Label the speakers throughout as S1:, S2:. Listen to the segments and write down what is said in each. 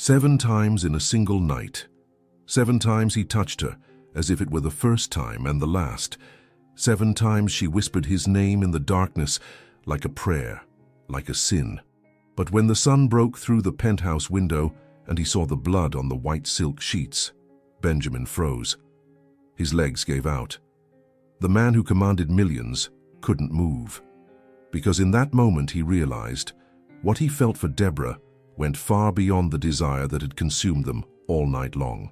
S1: 7 times in a single night. 7 times he touched her, as if it were the first time and the last. 7 times she whispered his name in the darkness, like a prayer, like a sin. But when the sun broke through the penthouse window and he saw the blood on the white silk sheets, Benjamin froze. His legs gave out. The man who commanded millions couldn't move. Because in that moment he realized what he felt for Deborah went far beyond the desire that had consumed them all night long.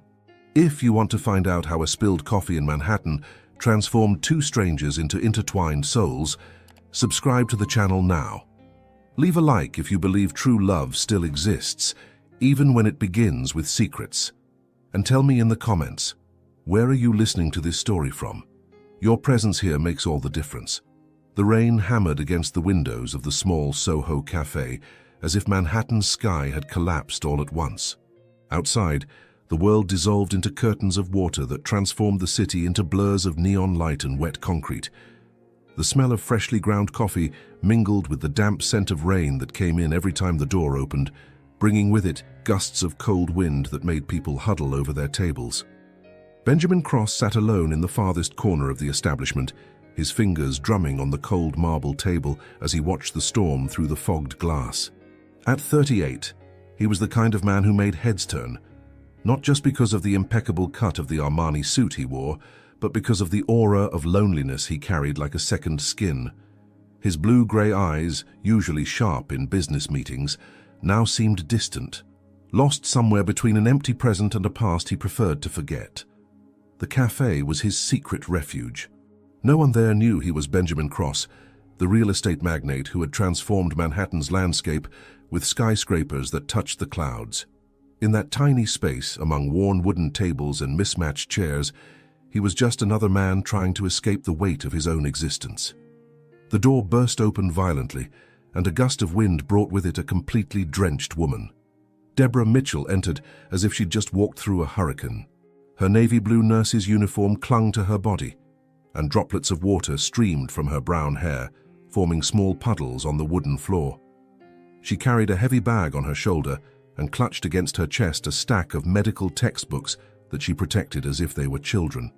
S1: If you want to find out how a spilled coffee in Manhattan transformed 2 strangers into intertwined souls, subscribe to the channel now. Leave a like if you believe true love still exists, even when it begins with secrets. And tell me in the comments, where are you listening to this story from? Your presence here makes all the difference. The rain hammered against the windows of the small Soho cafe, as if Manhattan's sky had collapsed all at once. Outside, the world dissolved into curtains of water that transformed the city into blurs of neon light and wet concrete. The smell of freshly ground coffee mingled with the damp scent of rain that came in every time the door opened, bringing with it gusts of cold wind that made people huddle over their tables. Benjamin Cross sat alone in the farthest corner of the establishment, his fingers drumming on the cold marble table as he watched the storm through the fogged glass. At 38, he was the kind of man who made heads turn, not just because of the impeccable cut of the Armani suit he wore, but because of the aura of loneliness he carried like a second skin. His blue-gray eyes, usually sharp in business meetings, now seemed distant, lost somewhere between an empty present and a past he preferred to forget. The cafe was his secret refuge. No one there knew he was Benjamin Cross, the real estate magnate who had transformed Manhattan's landscape with skyscrapers that touched the clouds. In that tiny space, among worn wooden tables and mismatched chairs, he was just another man trying to escape the weight of his own existence. The door burst open violently, and a gust of wind brought with it a completely drenched woman. Deborah Mitchell entered as if she'd just walked through a hurricane. Her navy blue nurse's uniform clung to her body, and droplets of water streamed from her brown hair, forming small puddles on the wooden floor. She carried a heavy bag on her shoulder and clutched against her chest a stack of medical textbooks that she protected as if they were children.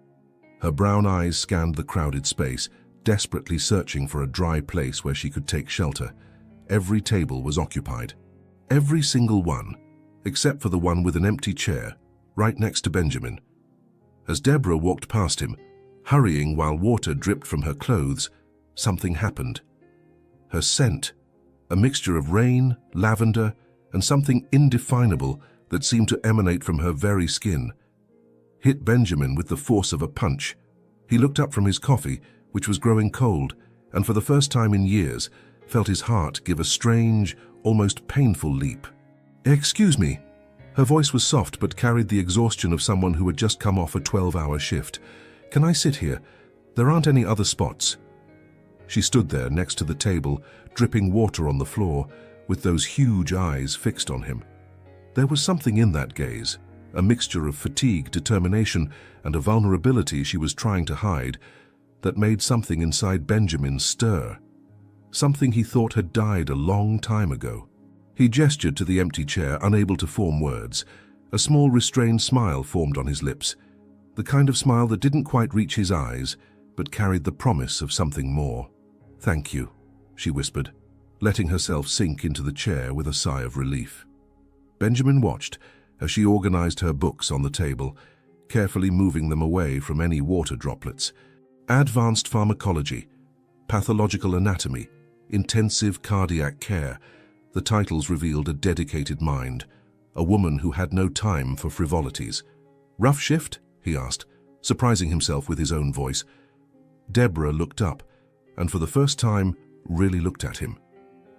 S1: Her brown eyes scanned the crowded space, desperately searching for a dry place where she could take shelter. Every table was occupied. Every single one, except for the one with an empty chair, right next to Benjamin. As Deborah walked past him, hurrying while water dripped from her clothes, something happened. Her scent, a mixture of rain, lavender, and something indefinable that seemed to emanate from her very skin, hit Benjamin with the force of a punch. He looked up from his coffee, which was growing cold, and for the first time in years, felt his heart give a strange, almost painful leap. "Excuse me." Her voice was soft but carried the exhaustion of someone who had just come off a 12-hour shift. "Can I sit here? There aren't any other spots." She stood there next to the table, dripping water on the floor, with those huge eyes fixed on him. There was something in that gaze, a mixture of fatigue, determination, and a vulnerability she was trying to hide, that made something inside Benjamin stir. Something he thought had died a long time ago. He gestured to the empty chair, unable to form words. A small restrained smile formed on his lips, the kind of smile that didn't quite reach his eyes, but carried the promise of something more. "Thank you," she whispered, letting herself sink into the chair with a sigh of relief. Benjamin watched as she organized her books on the table, carefully moving them away from any water droplets. Advanced pharmacology, pathological anatomy, intensive cardiac care. The titles revealed a dedicated mind, a woman who had no time for frivolities. "Rough shift?" he asked, surprising himself with his own voice. Deborah looked up, and for the first time, really looked at him.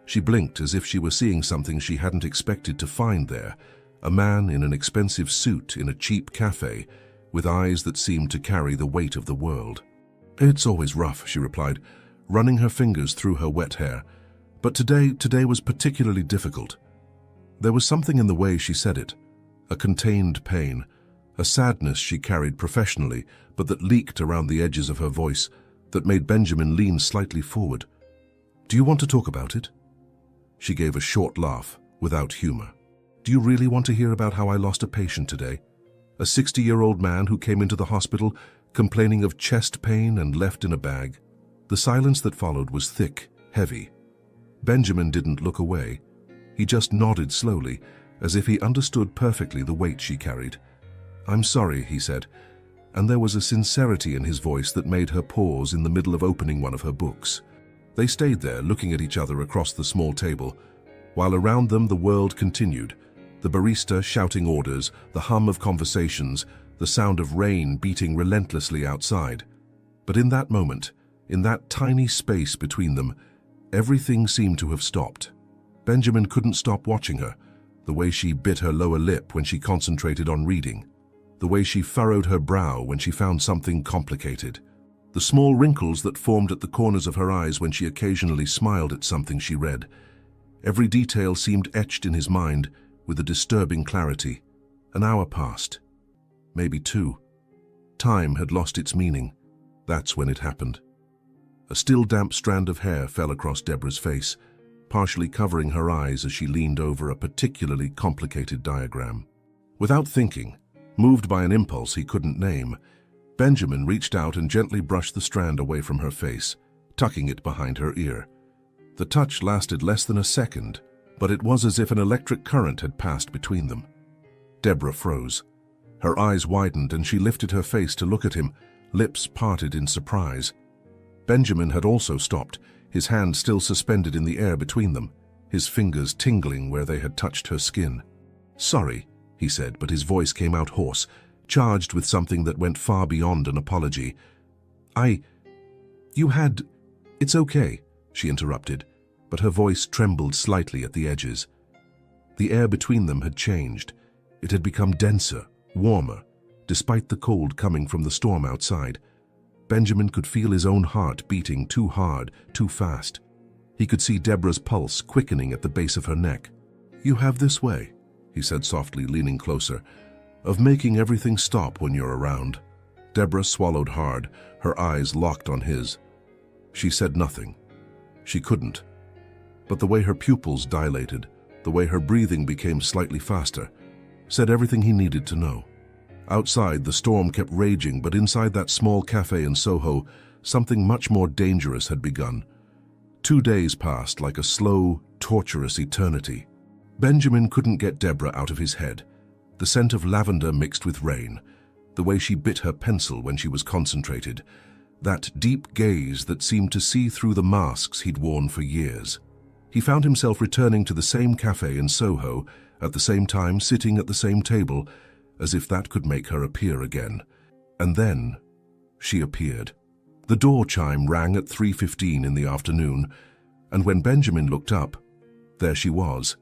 S1: She blinked as if she were seeing something she hadn't expected to find there, a man in an expensive suit in a cheap cafe, with eyes that seemed to carry the weight of the world. "It's always rough," she replied, running her fingers through her wet hair. "But today was particularly difficult." There was something in the way she said it, a contained pain, a sadness she carried professionally, but that leaked around the edges of her voice, that made Benjamin lean slightly forward. "Do you want to talk about it?" She gave a short laugh, without humor. Do you really want to hear about how I lost a patient today? A 60-year-old man who came into the hospital complaining of chest pain and left in a bag. The silence that followed was thick, heavy. Benjamin didn't look away. He just nodded slowly, as if he understood perfectly the weight she carried. "I'm sorry," he said, and there was a sincerity in his voice that made her pause in the middle of opening one of her books. They stayed there, looking at each other across the small table, while around them the world continued, the barista shouting orders, the hum of conversations, the sound of rain beating relentlessly outside. But in that moment, in that tiny space between them, everything seemed to have stopped. Benjamin couldn't stop watching her, the way she bit her lower lip when she concentrated on reading, the way she furrowed her brow when she found something complicated, the small wrinkles that formed at the corners of her eyes when she occasionally smiled at something she read. Every detail seemed etched in his mind with a disturbing clarity. An hour passed. Maybe 2. Time had lost its meaning. That's when it happened. A still damp strand of hair fell across Deborah's face, partially covering her eyes as she leaned over a particularly complicated diagram. Without thinking, moved by an impulse he couldn't name, Benjamin reached out and gently brushed the strand away from her face, tucking it behind her ear. The touch lasted less than a second, but it was as if an electric current had passed between them. Deborah froze. Her eyes widened and she lifted her face to look at him, lips parted in surprise. Benjamin had also stopped, his hand still suspended in the air between them, his fingers tingling where they had touched her skin. "Sorry," he said, but his voice came out hoarse, charged with something that went far beyond an apology. It's okay," she interrupted, but her voice trembled slightly at the edges. The air between them had changed. It had become denser, warmer, despite the cold coming from the storm outside. Benjamin could feel his own heart beating too hard, too fast. He could see Deborah's pulse quickening at the base of her neck. "You have this way," he said softly, leaning closer, "of making everything stop when you're around." Deborah swallowed hard, her eyes locked on his. She said nothing. She couldn't. But the way her pupils dilated, the way her breathing became slightly faster, said everything he needed to know. Outside, the storm kept raging, but inside that small cafe in Soho, something much more dangerous had begun. 2 days passed like a slow, torturous eternity. Benjamin couldn't get Deborah out of his head. The scent of lavender mixed with rain, the way she bit her pencil when she was concentrated, that deep gaze that seemed to see through the masks he'd worn for years. He found himself returning to the same cafe in Soho, at the same time sitting at the same table, as if that could make her appear again. And then she appeared. The door chime rang at 3:15 in the afternoon, and when Benjamin looked up, there she was.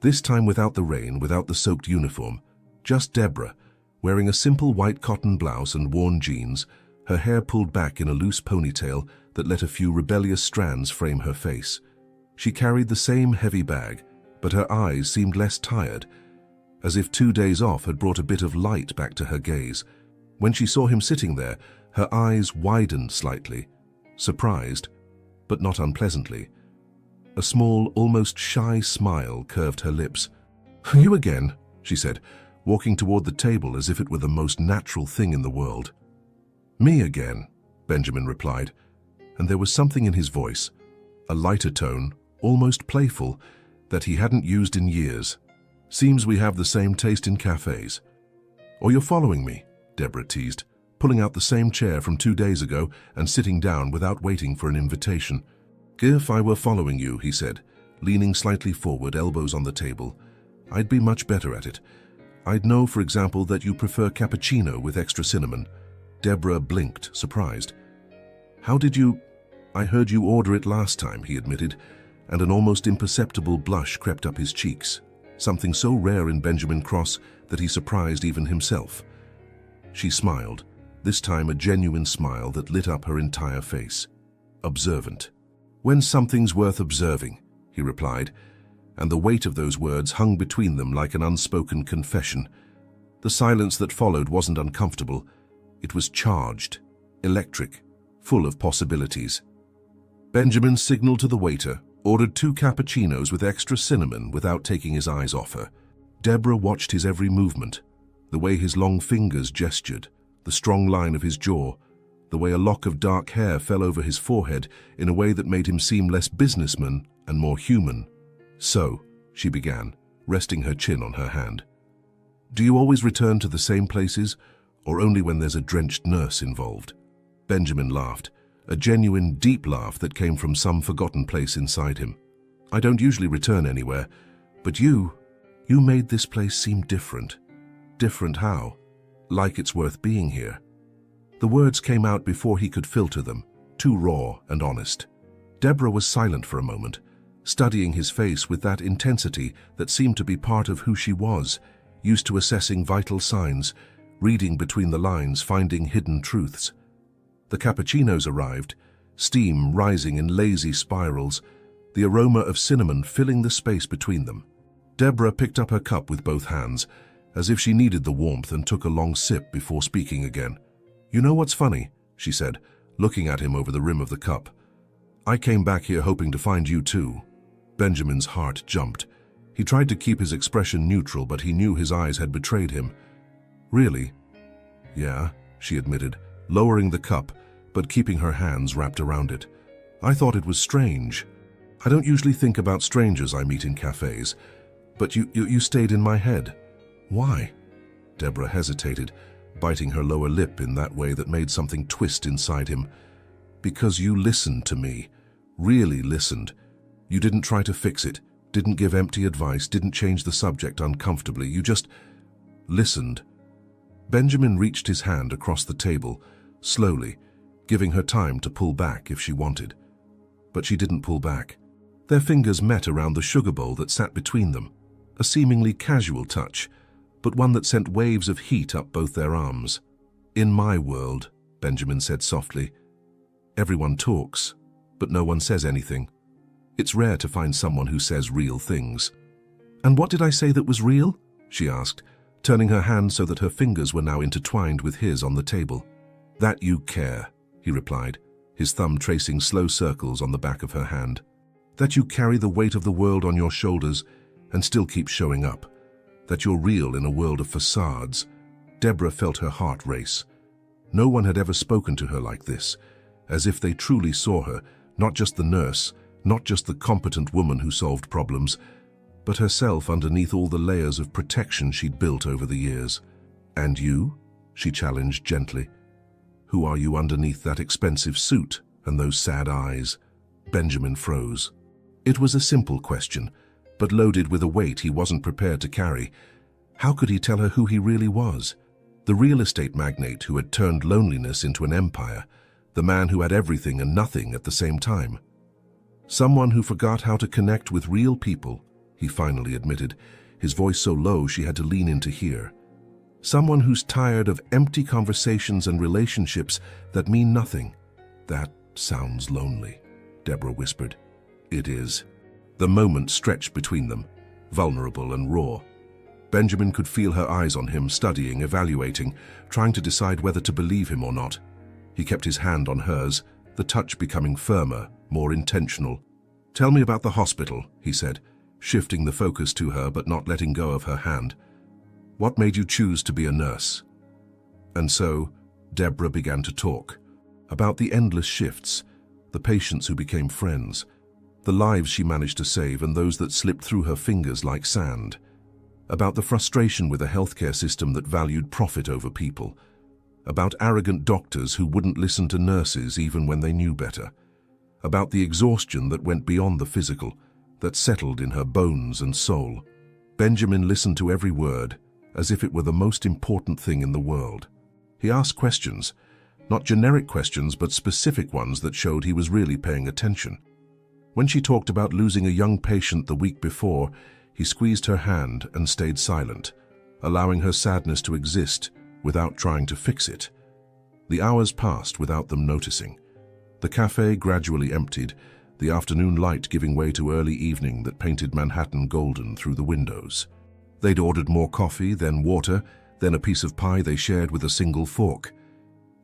S1: This time without the rain, without the soaked uniform, just Deborah, wearing a simple white cotton blouse and worn jeans, her hair pulled back in a loose ponytail that let a few rebellious strands frame her face. She carried the same heavy bag, but her eyes seemed less tired, as if 2 days off had brought a bit of light back to her gaze. When she saw him sitting there, her eyes widened slightly, surprised, but not unpleasantly. A small, almost shy smile curved her lips. "You again," she said, walking toward the table as if it were the most natural thing in the world. "Me again," Benjamin replied, and there was something in his voice, a lighter tone, almost playful, that he hadn't used in years. "Seems we have the same taste in cafes." "Or you're following me," Deborah teased, pulling out the same chair from 2 days ago and sitting down without waiting for an invitation. "If I were following you," he said, leaning slightly forward, elbows on the table, "I'd be much better at it. I'd know, for example, that you prefer cappuccino with extra cinnamon." Deborah blinked, surprised. "How did you—" "I heard you order it last time," he admitted, and an almost imperceptible blush crept up his cheeks, something so rare in Benjamin Cross that he surprised even himself. She smiled, this time a genuine smile that lit up her entire face. "Observant." "When something's worth observing," he replied, and the weight of those words hung between them like an unspoken confession. The silence that followed wasn't uncomfortable. It was charged, electric, full of possibilities. Benjamin signaled to the waiter, ordered 2 cappuccinos with extra cinnamon without taking his eyes off her. Deborah watched his every movement, the way his long fingers gestured, the strong line of his jaw, the way a lock of dark hair fell over his forehead in a way that made him seem less businessman and more human. "So," she began, resting her chin on her hand, "do you always return to the same places, or only when there's a drenched nurse involved?" Benjamin laughed, a genuine, deep laugh that came from some forgotten place inside him. "I don't usually return anywhere, but you made this place seem different." "Different how?" "Like it's worth being here." The words came out before he could filter them, too raw and honest. Deborah was silent for a moment, studying his face with that intensity that seemed to be part of who she was, used to assessing vital signs, reading between the lines, finding hidden truths. The cappuccinos arrived, steam rising in lazy spirals, the aroma of cinnamon filling the space between them. Deborah picked up her cup with both hands, as if she needed the warmth, and took a long sip before speaking again. "You know what's funny?" she said, looking at him over the rim of the cup. "I came back here hoping to find you too." Benjamin's heart jumped. He tried to keep his expression neutral, but he knew his eyes had betrayed him. "Really?" "Yeah," she admitted, lowering the cup, but keeping her hands wrapped around it. "I thought it was strange. I don't usually think about strangers I meet in cafes, but you stayed in my head. Why?" Deborah hesitated, biting her lower lip in that way that made something twist inside him. "Because you listened to me, really listened. You didn't try to fix it, didn't give empty advice, didn't change the subject uncomfortably. You just listened." Benjamin reached his hand across the table, slowly, giving her time to pull back if she wanted. But she didn't pull back. Their fingers met around the sugar bowl that sat between them, a seemingly casual touch, but one that sent waves of heat up both their arms. "In my world," Benjamin said softly, "everyone talks, but no one says anything. It's rare to find someone who says real things." "And what did I say that was real?" she asked, turning her hand so that her fingers were now intertwined with his on the table. "That you care," he replied, his thumb tracing slow circles on the back of her hand. "That you carry the weight of the world on your shoulders and still keep showing up. That you're real in a world of facades." Deborah felt her heart race. No one had ever spoken to her like this, as if they truly saw her, not just the nurse, not just the competent woman who solved problems, but herself underneath all the layers of protection she'd built over the years. "And you?" she challenged gently. "Who are you underneath that expensive suit and those sad eyes?" Benjamin froze. It was a simple question, but loaded with a weight he wasn't prepared to carry. How could he tell her who he really was? The real estate magnate who had turned loneliness into an empire, the man who had everything and nothing at the same time. Someone who forgot how to connect with real people, he finally admitted, his voice so low she had to lean in to hear. Someone who's tired of empty conversations and relationships that mean nothing. "That sounds lonely," Deborah whispered. "It is." The moment stretched between them, vulnerable and raw. Benjamin could feel her eyes on him, studying, evaluating, trying to decide whether to believe him or not. He kept his hand on hers, the touch becoming firmer, more intentional. "Tell me about the hospital," he said, shifting the focus to her but not letting go of her hand. "What made you choose to be a nurse?" And so, Deborah began to talk, about the endless shifts, the patients who became friends, the lives she managed to save and those that slipped through her fingers like sand, about the frustration with a healthcare system that valued profit over people, about arrogant doctors who wouldn't listen to nurses even when they knew better, about the exhaustion that went beyond the physical, that settled in her bones and soul. Benjamin listened to every word, as if it were the most important thing in the world. He asked questions, not generic questions but specific ones that showed he was really paying attention. When she talked about losing a young patient the week before, he squeezed her hand and stayed silent, allowing her sadness to exist without trying to fix it. The hours passed without them noticing. The cafe gradually emptied, the afternoon light giving way to early evening that painted Manhattan golden through the windows. They'd ordered more coffee, then water, then a piece of pie they shared with a single fork.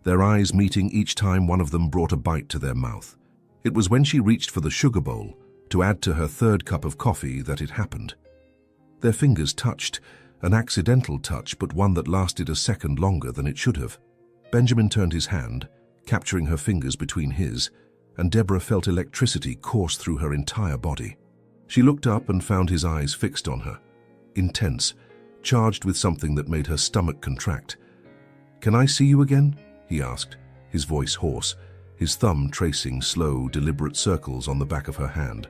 S1: Their eyes meeting each time one of them brought a bite to their mouth. It was when she reached for the sugar bowl to add to her third cup of coffee that it happened. Their fingers touched, an accidental touch, but one that lasted a second longer than it should have. Benjamin turned his hand, capturing her fingers between his, and Deborah felt electricity course through her entire body. She looked up and found his eyes fixed on her, intense, charged with something that made her stomach contract. "Can I see you again?" he asked, his voice hoarse, his thumb tracing slow, deliberate circles on the back of her hand.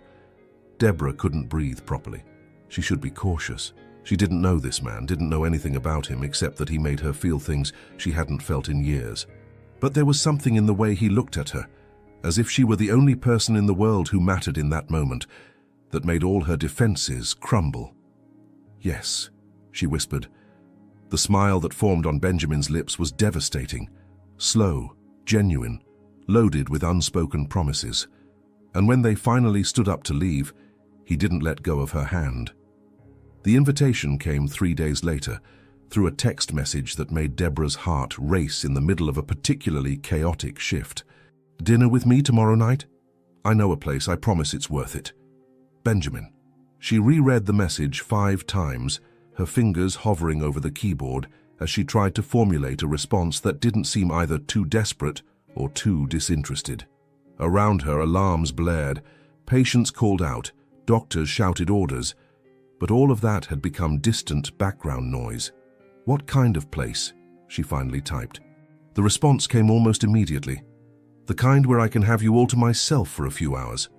S1: Deborah couldn't breathe properly. She should be cautious. She didn't know this man, didn't know anything about him except that he made her feel things she hadn't felt in years. But there was something in the way he looked at her, as if she were the only person in the world who mattered in that moment, that made all her defenses crumble. "Yes," she whispered. The smile that formed on Benjamin's lips was devastating, slow, genuine, loaded with unspoken promises. And when they finally stood up to leave, he didn't let go of her hand. The invitation came 3 days later, through a text message that made Deborah's heart race in the middle of a particularly chaotic shift. "Dinner with me tomorrow night? I know a place, I promise it's worth it. Benjamin." She reread the message 5 times, her fingers hovering over the keyboard as she tried to formulate a response that didn't seem either too desperate or too disinterested. Around her, alarms blared, patients called out, doctors shouted orders, but all of that had become distant background noise. "What kind of place?" she finally typed. The response came almost immediately. "The kind where I can have you all to myself for a few hours."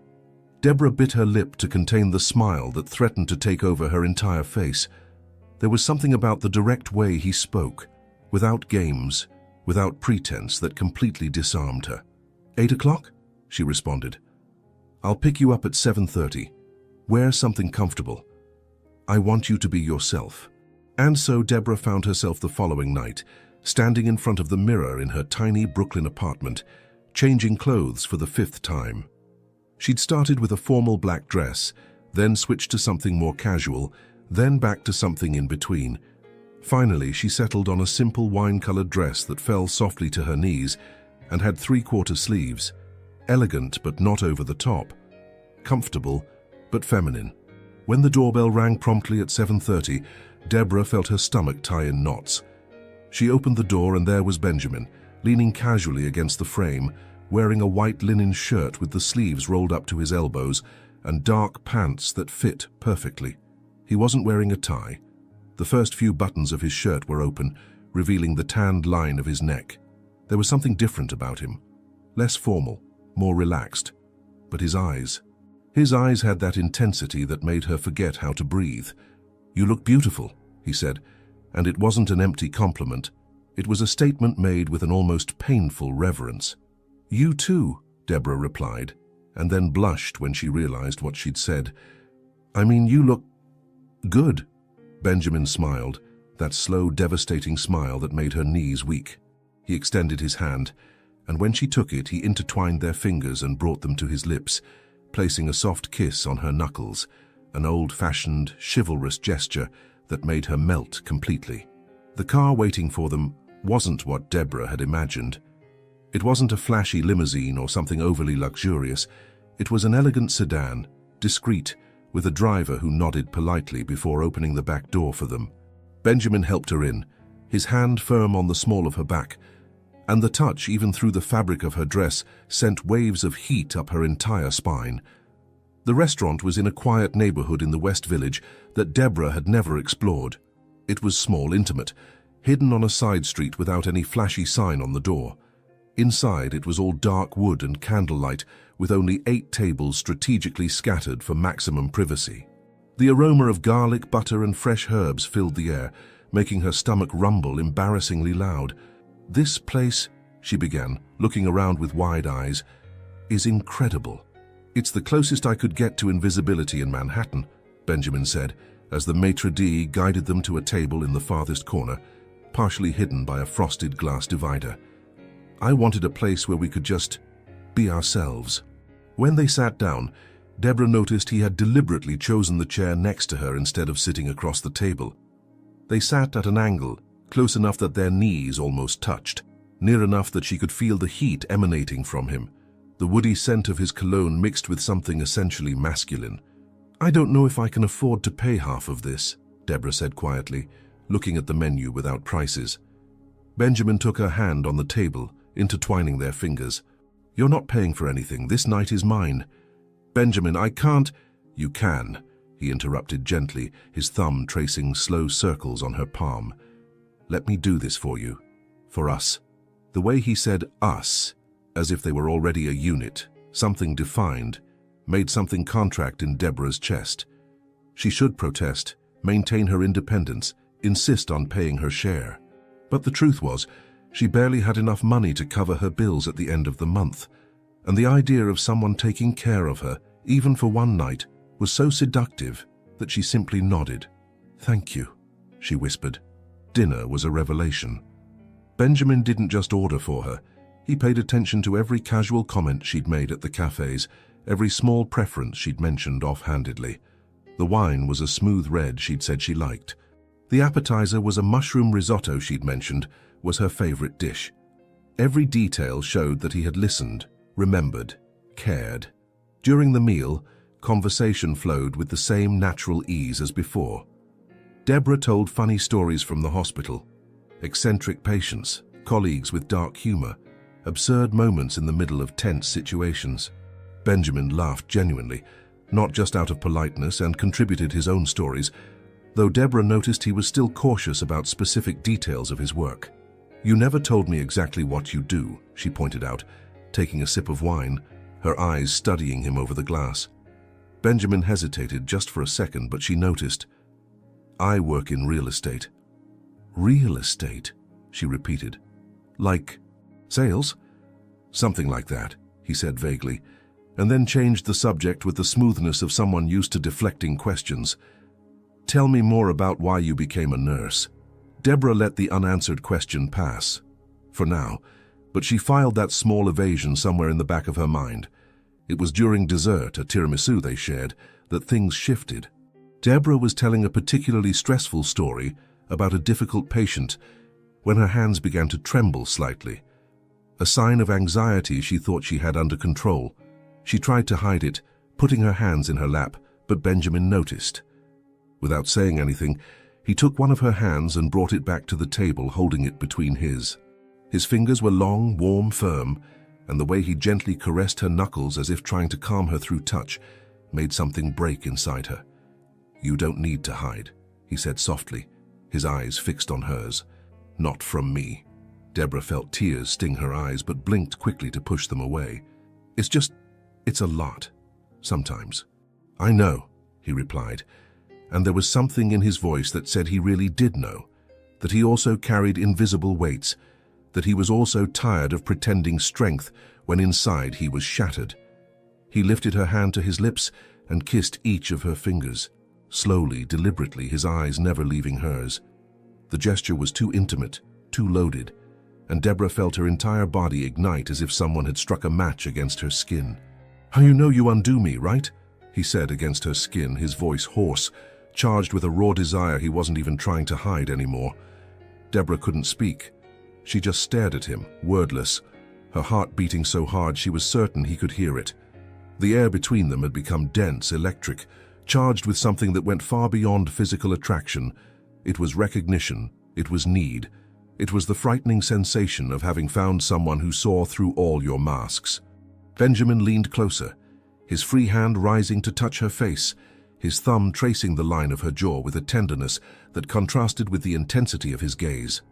S1: Deborah bit her lip to contain the smile that threatened to take over her entire face. There was something about the direct way he spoke, without games, without pretense, that completely disarmed her. "8 o'clock?" she responded. "I'll pick you up at 7:30. Wear something comfortable. I want you to be yourself." And so Deborah found herself the following night, standing in front of the mirror in her tiny Brooklyn apartment, changing clothes for the 5th time. She'd started with a formal black dress, then switched to something more casual, then back to something in between. Finally, she settled on a simple wine-colored dress that fell softly to her knees and had 3/4 sleeves, elegant but not over the top, comfortable but feminine. When the doorbell rang promptly at 7:30, Deborah felt her stomach tie in knots. She opened the door and there was Benjamin, leaning casually against the frame, wearing a white linen shirt with the sleeves rolled up to his elbows and dark pants that fit perfectly. He wasn't wearing a tie. The first few buttons of his shirt were open, revealing the tanned line of his neck. There was something different about him, less formal, more relaxed. But his eyes had that intensity that made her forget how to breathe. "You look beautiful," he said, and it wasn't an empty compliment. It was a statement made with an almost painful reverence. "You too," Deborah replied, and then blushed when she realized what she'd said. "I mean, you look good." Benjamin smiled, that slow, devastating smile that made her knees weak. He extended his hand, and when she took it, he intertwined their fingers and brought them to his lips, placing a soft kiss on her knuckles, an old-fashioned, chivalrous gesture that made her melt completely. The car waiting for them wasn't what Deborah had imagined. It wasn't a flashy limousine or something overly luxurious. It was an elegant sedan, discreet, with a driver who nodded politely before opening the back door for them. Benjamin helped her in, his hand firm on the small of her back, and the touch, even through the fabric of her dress, sent waves of heat up her entire spine. The restaurant was in a quiet neighborhood in the West Village that Deborah had never explored. It was small, intimate, hidden on a side street without any flashy sign on the door. Inside, it was all dark wood and candlelight, with only 8 tables strategically scattered for maximum privacy. The aroma of garlic, butter, and fresh herbs filled the air, making her stomach rumble embarrassingly loud. "This place," she began, looking around with wide eyes, "is incredible. It's the closest I could get to invisibility in Manhattan," Benjamin said, as the maitre d' guided them to a table in the farthest corner, partially hidden by a frosted glass divider. "I wanted a place where we could just be ourselves." When they sat down, Deborah noticed he had deliberately chosen the chair next to her instead of sitting across the table. They sat at an angle, close enough that their knees almost touched, near enough that she could feel the heat emanating from him, the woody scent of his cologne mixed with something essentially masculine. I don't know if I can afford to pay half of this, Deborah said quietly, looking at the menu without prices. Benjamin took her hand on the table, intertwining their fingers. You're not paying for anything. This night is mine. Benjamin, I can't. You can, he interrupted gently, his thumb tracing slow circles on her palm. Let me do this for you. For us. The way he said us, as if they were already a unit, something defined, made something contract in Deborah's chest. She should protest, maintain her independence, insist on paying her share. But the truth was, she barely had enough money to cover her bills at the end of the month, and the idea of someone taking care of her, even for one night, was so seductive that she simply nodded. Thank you, she whispered. Dinner was a revelation. Benjamin didn't just order for her. He paid attention to every casual comment she'd made at the cafes, every small preference she'd mentioned offhandedly. The wine was a smooth red she'd said she liked. The appetizer was a mushroom risotto she'd mentioned was her favorite dish. Every detail showed that he had listened, remembered, cared. During the meal, conversation flowed with the same natural ease as before. Deborah told funny stories from the hospital, eccentric patients, colleagues with dark humor, absurd moments in the middle of tense situations. Benjamin laughed genuinely, not just out of politeness, and contributed his own stories, though Deborah noticed he was still cautious about specific details of his work. You never told me exactly what you do, she pointed out, taking a sip of wine, her eyes studying him over the glass. Benjamin hesitated just for a second, but she noticed. I work in real estate. Real estate, she repeated. Like sales? Something like that, he said vaguely, and then changed the subject with the smoothness of someone used to deflecting questions. Tell me more about why you became a nurse. Deborah let the unanswered question pass, for now, but she filed that small evasion somewhere in the back of her mind. It was during dessert, a tiramisu they shared, that things shifted. Deborah was telling a particularly stressful story about a difficult patient when her hands began to tremble slightly. A sign of anxiety she thought she had under control. She tried to hide it, putting her hands in her lap, but Benjamin noticed. Without saying anything, he took one of her hands and brought it back to the table, holding it between his. His fingers were long, warm, firm, and the way he gently caressed her knuckles as if trying to calm her through touch made something break inside her. You don't need to hide, he said softly, his eyes fixed on hers. Not from me. Deborah felt tears sting her eyes but blinked quickly to push them away. It's a lot. Sometimes. I know, he replied, and there was something in his voice that said he really did know, that he also carried invisible weights, that he was also tired of pretending strength when inside he was shattered. He lifted her hand to his lips and kissed each of her fingers, slowly, deliberately, his eyes never leaving hers. The gesture was too intimate, too loaded, and Deborah felt her entire body ignite as if someone had struck a match against her skin. "How you know you undo me, right?" he said against her skin, his voice hoarse, charged with a raw desire he wasn't even trying to hide anymore. Deborah couldn't speak. She just stared at him, wordless, her heart beating so hard she was certain he could hear it. The air between them had become dense, electric, charged with something that went far beyond physical attraction. It was recognition, it was need, it was the frightening sensation of having found someone who saw through all your masks. Benjamin leaned closer, his free hand rising to touch her face, his thumb tracing the line of her jaw with a tenderness that contrasted with the intensity of his gaze.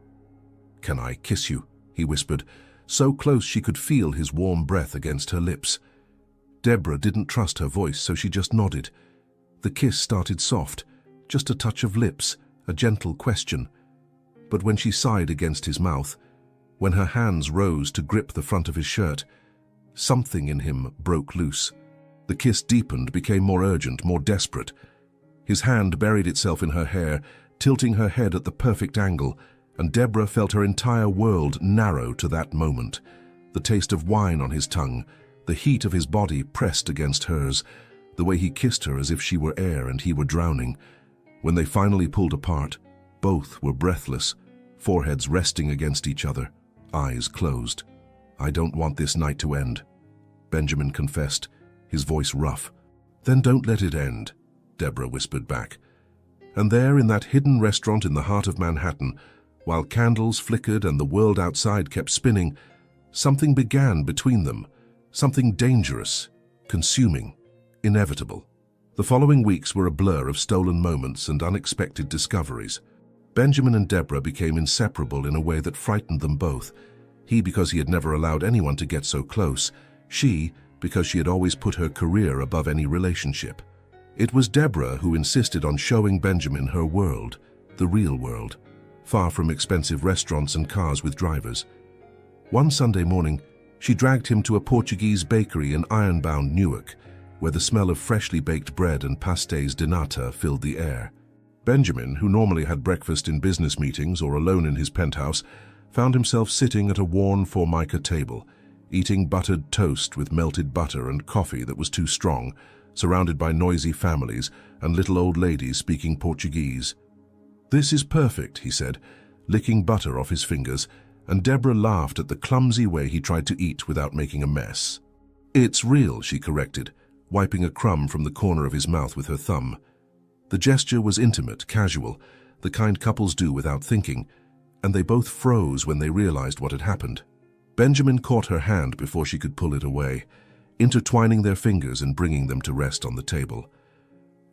S1: "Can I kiss you?" he whispered, so close she could feel his warm breath against her lips. Deborah didn't trust her voice, so she just nodded. The kiss started soft, just a touch of lips, a gentle question. But when she sighed against his mouth, when her hands rose to grip the front of his shirt, something in him broke loose. The kiss deepened, became more urgent, more desperate. His hand buried itself in her hair, tilting her head at the perfect angle, and Deborah felt her entire world narrow to that moment. The taste of wine on his tongue, the heat of his body pressed against hers, the way he kissed her as if she were air and he were drowning. When they finally pulled apart, both were breathless, foreheads resting against each other, eyes closed. "I don't want this night to end," Benjamin confessed, his voice rough. "Then don't let it end," Deborah whispered back. And there, in that hidden restaurant in the heart of Manhattan, while candles flickered and the world outside kept spinning, something began between them, something dangerous, consuming, inevitable. The following weeks were a blur of stolen moments and unexpected discoveries. Benjamin and Deborah became inseparable in a way that frightened them both. He because he had never allowed anyone to get so close, she because she had always put her career above any relationship. It was Deborah who insisted on showing Benjamin her world, the real world, far from expensive restaurants and cars with drivers. One Sunday morning, she dragged him to a Portuguese bakery in ironbound Newark, where the smell of freshly baked bread and pastéis de nata filled the air. Benjamin, who normally had breakfast in business meetings or alone in his penthouse, found himself sitting at a worn formica table, eating buttered toast with melted butter and coffee that was too strong, surrounded by noisy families and little old ladies speaking Portuguese. "This is perfect," he said, licking butter off his fingers, and Deborah laughed at the clumsy way he tried to eat without making a mess. "It's real," she corrected, wiping a crumb from the corner of his mouth with her thumb. The gesture was intimate, casual, the kind couples do without thinking, and they both froze when they realized what had happened. Benjamin caught her hand before she could pull it away, intertwining their fingers and bringing them to rest on the table.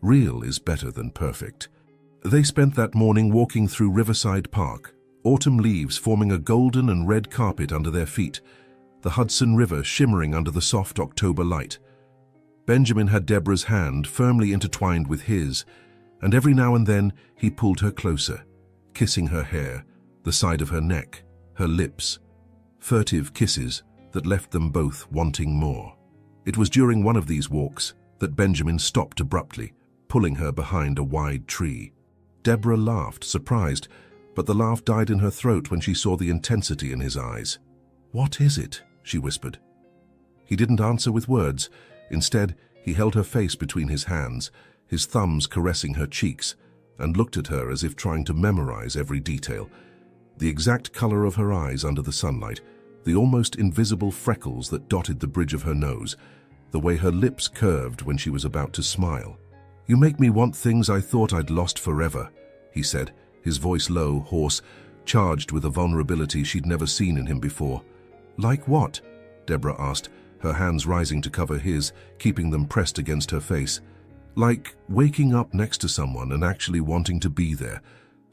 S1: Real is better than perfect. They spent that morning walking through Riverside Park, autumn leaves forming a golden and red carpet under their feet, the Hudson River shimmering under the soft October light. Benjamin had Deborah's hand firmly intertwined with his, and every now and then he pulled her closer, kissing her hair, the side of her neck, her lips, furtive kisses that left them both wanting more. It was during one of these walks that Benjamin stopped abruptly, pulling her behind a wide tree. Deborah laughed, surprised, but the laugh died in her throat when she saw the intensity in his eyes. "What is it?" she whispered. He didn't answer with words. Instead, he held her face between his hands, his thumbs caressing her cheeks, and looked at her as if trying to memorize every detail. The exact color of her eyes under the sunlight, the almost invisible freckles that dotted the bridge of her nose, the way her lips curved when she was about to smile. "You make me want things I thought I'd lost forever," he said, his voice low, hoarse, charged with a vulnerability she'd never seen in him before. "Like what?" Deborah asked, her hands rising to cover his, keeping them pressed against her face. "Like waking up next to someone and actually wanting to be there.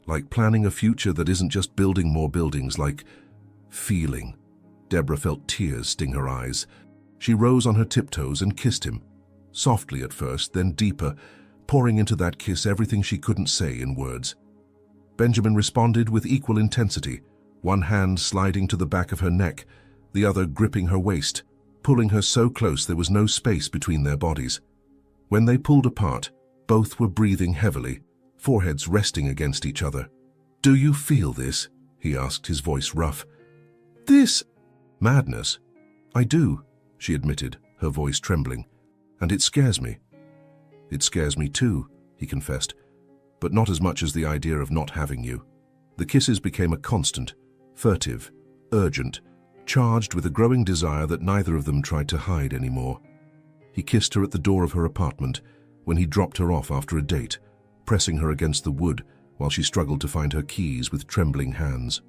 S1: Like planning a future that isn't just building more buildings, like feeling." Deborah felt tears sting her eyes. She rose on her tiptoes and kissed him, softly at first, then deeper, pouring into that kiss everything she couldn't say in words. Benjamin responded with equal intensity, one hand sliding to the back of her neck, the other gripping her waist, pulling her so close there was no space between their bodies. When they pulled apart, both were breathing heavily, foreheads resting against each other. "Do you feel this?" he asked, his voice rough. "This madness?" "I do," she admitted, her voice trembling. "And it scares me." "It scares me too," he confessed, "but not as much as the idea of not having you." The kisses became a constant, furtive, urgent, charged with a growing desire that neither of them tried to hide anymore. He kissed her at the door of her apartment when he dropped her off after a date, pressing her against the wood while she struggled to find her keys with trembling hands.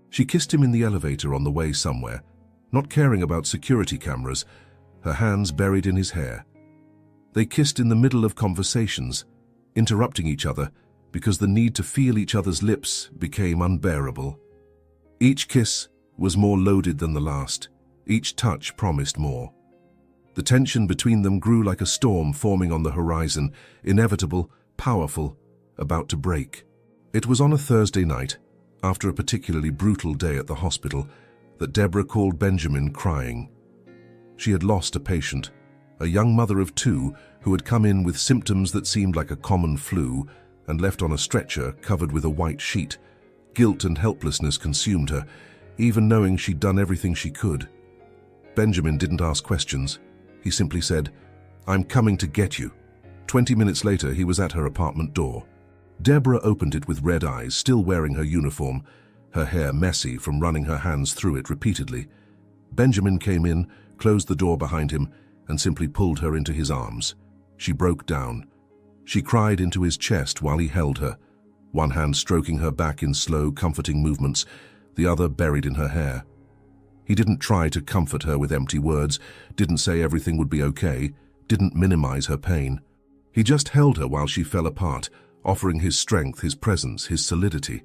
S1: She kissed him in the elevator on the way somewhere, not caring about security cameras, her hands buried in his hair. They kissed in the middle of conversations, interrupting each other because the need to feel each other's lips became unbearable. Each kiss was more loaded than the last. Each touch promised more. The tension between them grew like a storm forming on the horizon, inevitable, powerful, about to break. It was on a Thursday night, after a particularly brutal day at the hospital, that Deborah called Benjamin crying. She had lost a patient, a young mother of two who had come in with symptoms that seemed like a common flu and left on a stretcher covered with a white sheet. Guilt and helplessness consumed her, even knowing she'd done everything she could. Benjamin didn't ask questions. He simply said, "I'm coming to get you." 20 minutes later, he was at her apartment door. Deborah opened it with red eyes, still wearing her uniform, her hair messy from running her hands through it repeatedly. Benjamin came in, closed the door behind him, and simply pulled her into his arms. She broke down. She cried into his chest while he held her, one hand stroking her back in slow, comforting movements, the other buried in her hair. He didn't try to comfort her with empty words, didn't say everything would be okay, didn't minimize her pain. He just held her while she fell apart, offering his strength, his presence, his solidity.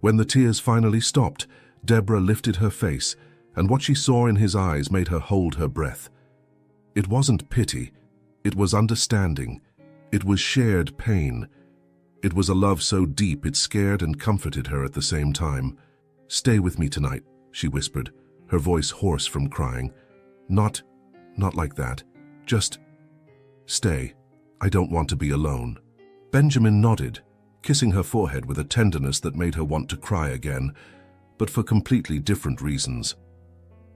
S1: When the tears finally stopped, Deborah lifted her face, and what she saw in his eyes made her hold her breath. It wasn't pity, it was understanding. It was shared pain. It was a love so deep it scared and comforted her at the same time. "Stay with me tonight," she whispered, her voice hoarse from crying. Not like that. Just stay. I don't want to be alone." Benjamin nodded, kissing her forehead with a tenderness that made her want to cry again, but for completely different reasons.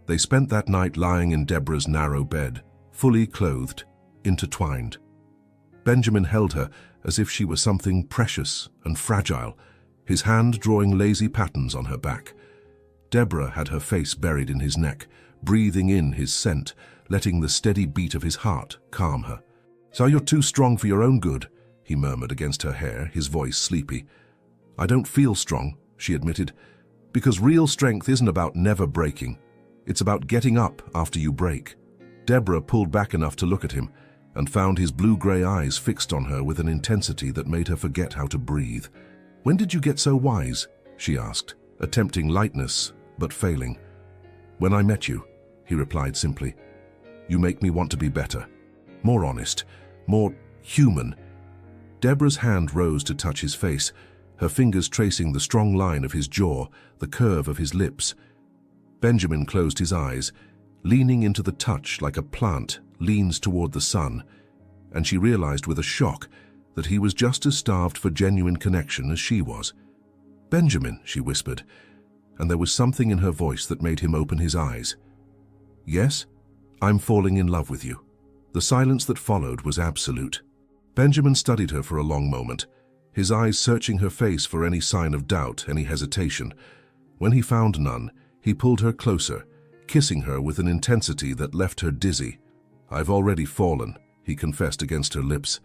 S1: They spent that night lying in Deborah's narrow bed, fully clothed, intertwined. Benjamin held her as if she were something precious and fragile, his hand drawing lazy patterns on her back. Deborah had her face buried in his neck, breathing in his scent, letting the steady beat of his heart calm her. "So you're too strong for your own good," he murmured against her hair, his voice sleepy. "I don't feel strong," she admitted, "because real strength isn't about never breaking. It's about getting up after you break." Deborah pulled back enough to look at him, and found his blue-gray eyes fixed on her with an intensity that made her forget how to breathe. "When did you get so wise?" she asked, attempting lightness, but failing. "When I met you," he replied simply. "You make me want to be better, more honest, more human." Deborah's hand rose to touch his face, her fingers tracing the strong line of his jaw, the curve of his lips. Benjamin closed his eyes, leaning into the touch like a plant leans toward the sun, and she realized with a shock that he was just as starved for genuine connection as she was. "Benjamin," she whispered, and there was something in her voice that made him open his eyes. "Yes, I'm falling in love with you." The silence that followed was absolute. Benjamin studied her for a long moment, his eyes searching her face for any sign of doubt, any hesitation. When he found none, he pulled her closer, kissing her with an intensity that left her dizzy. "I've already fallen," he confessed against her lips.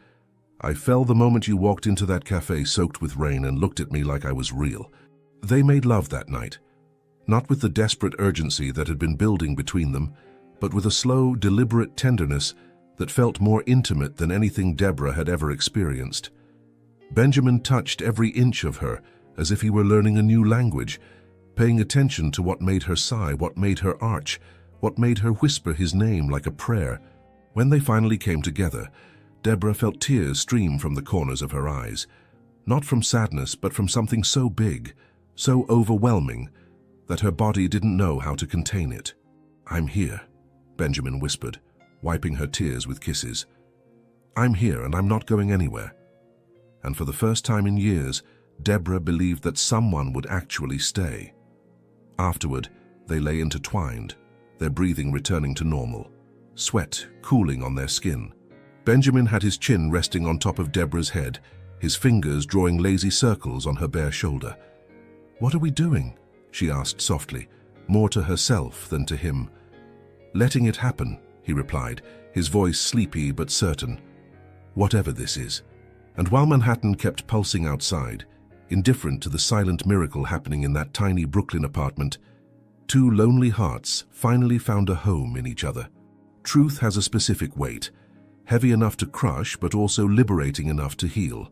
S1: "I fell the moment you walked into that cafe soaked with rain and looked at me like I was real." They made love that night, not with the desperate urgency that had been building between them, but with a slow, deliberate tenderness that felt more intimate than anything Deborah had ever experienced. Benjamin touched every inch of her as if he were learning a new language, paying attention to what made her sigh, what made her arch, what made her whisper his name like a prayer. When they finally came together, Deborah felt tears stream from the corners of her eyes, not from sadness, but from something so big, so overwhelming, that her body didn't know how to contain it. "I'm here," Benjamin whispered, wiping her tears with kisses. "I'm here and I'm not going anywhere." And for the first time in years, Deborah believed that someone would actually stay. Afterward, they lay intertwined, their breathing returning to normal, sweat cooling on their skin. Benjamin had his chin resting on top of Deborah's head, his fingers drawing lazy circles on her bare shoulder. "What are we doing?" she asked softly, more to herself than to him. "Letting it happen," he replied, his voice sleepy but certain. "Whatever this is." And while Manhattan kept pulsing outside, indifferent to the silent miracle happening in that tiny Brooklyn apartment, two lonely hearts finally found a home in each other. Truth has a specific weight, heavy enough to crush but also liberating enough to heal.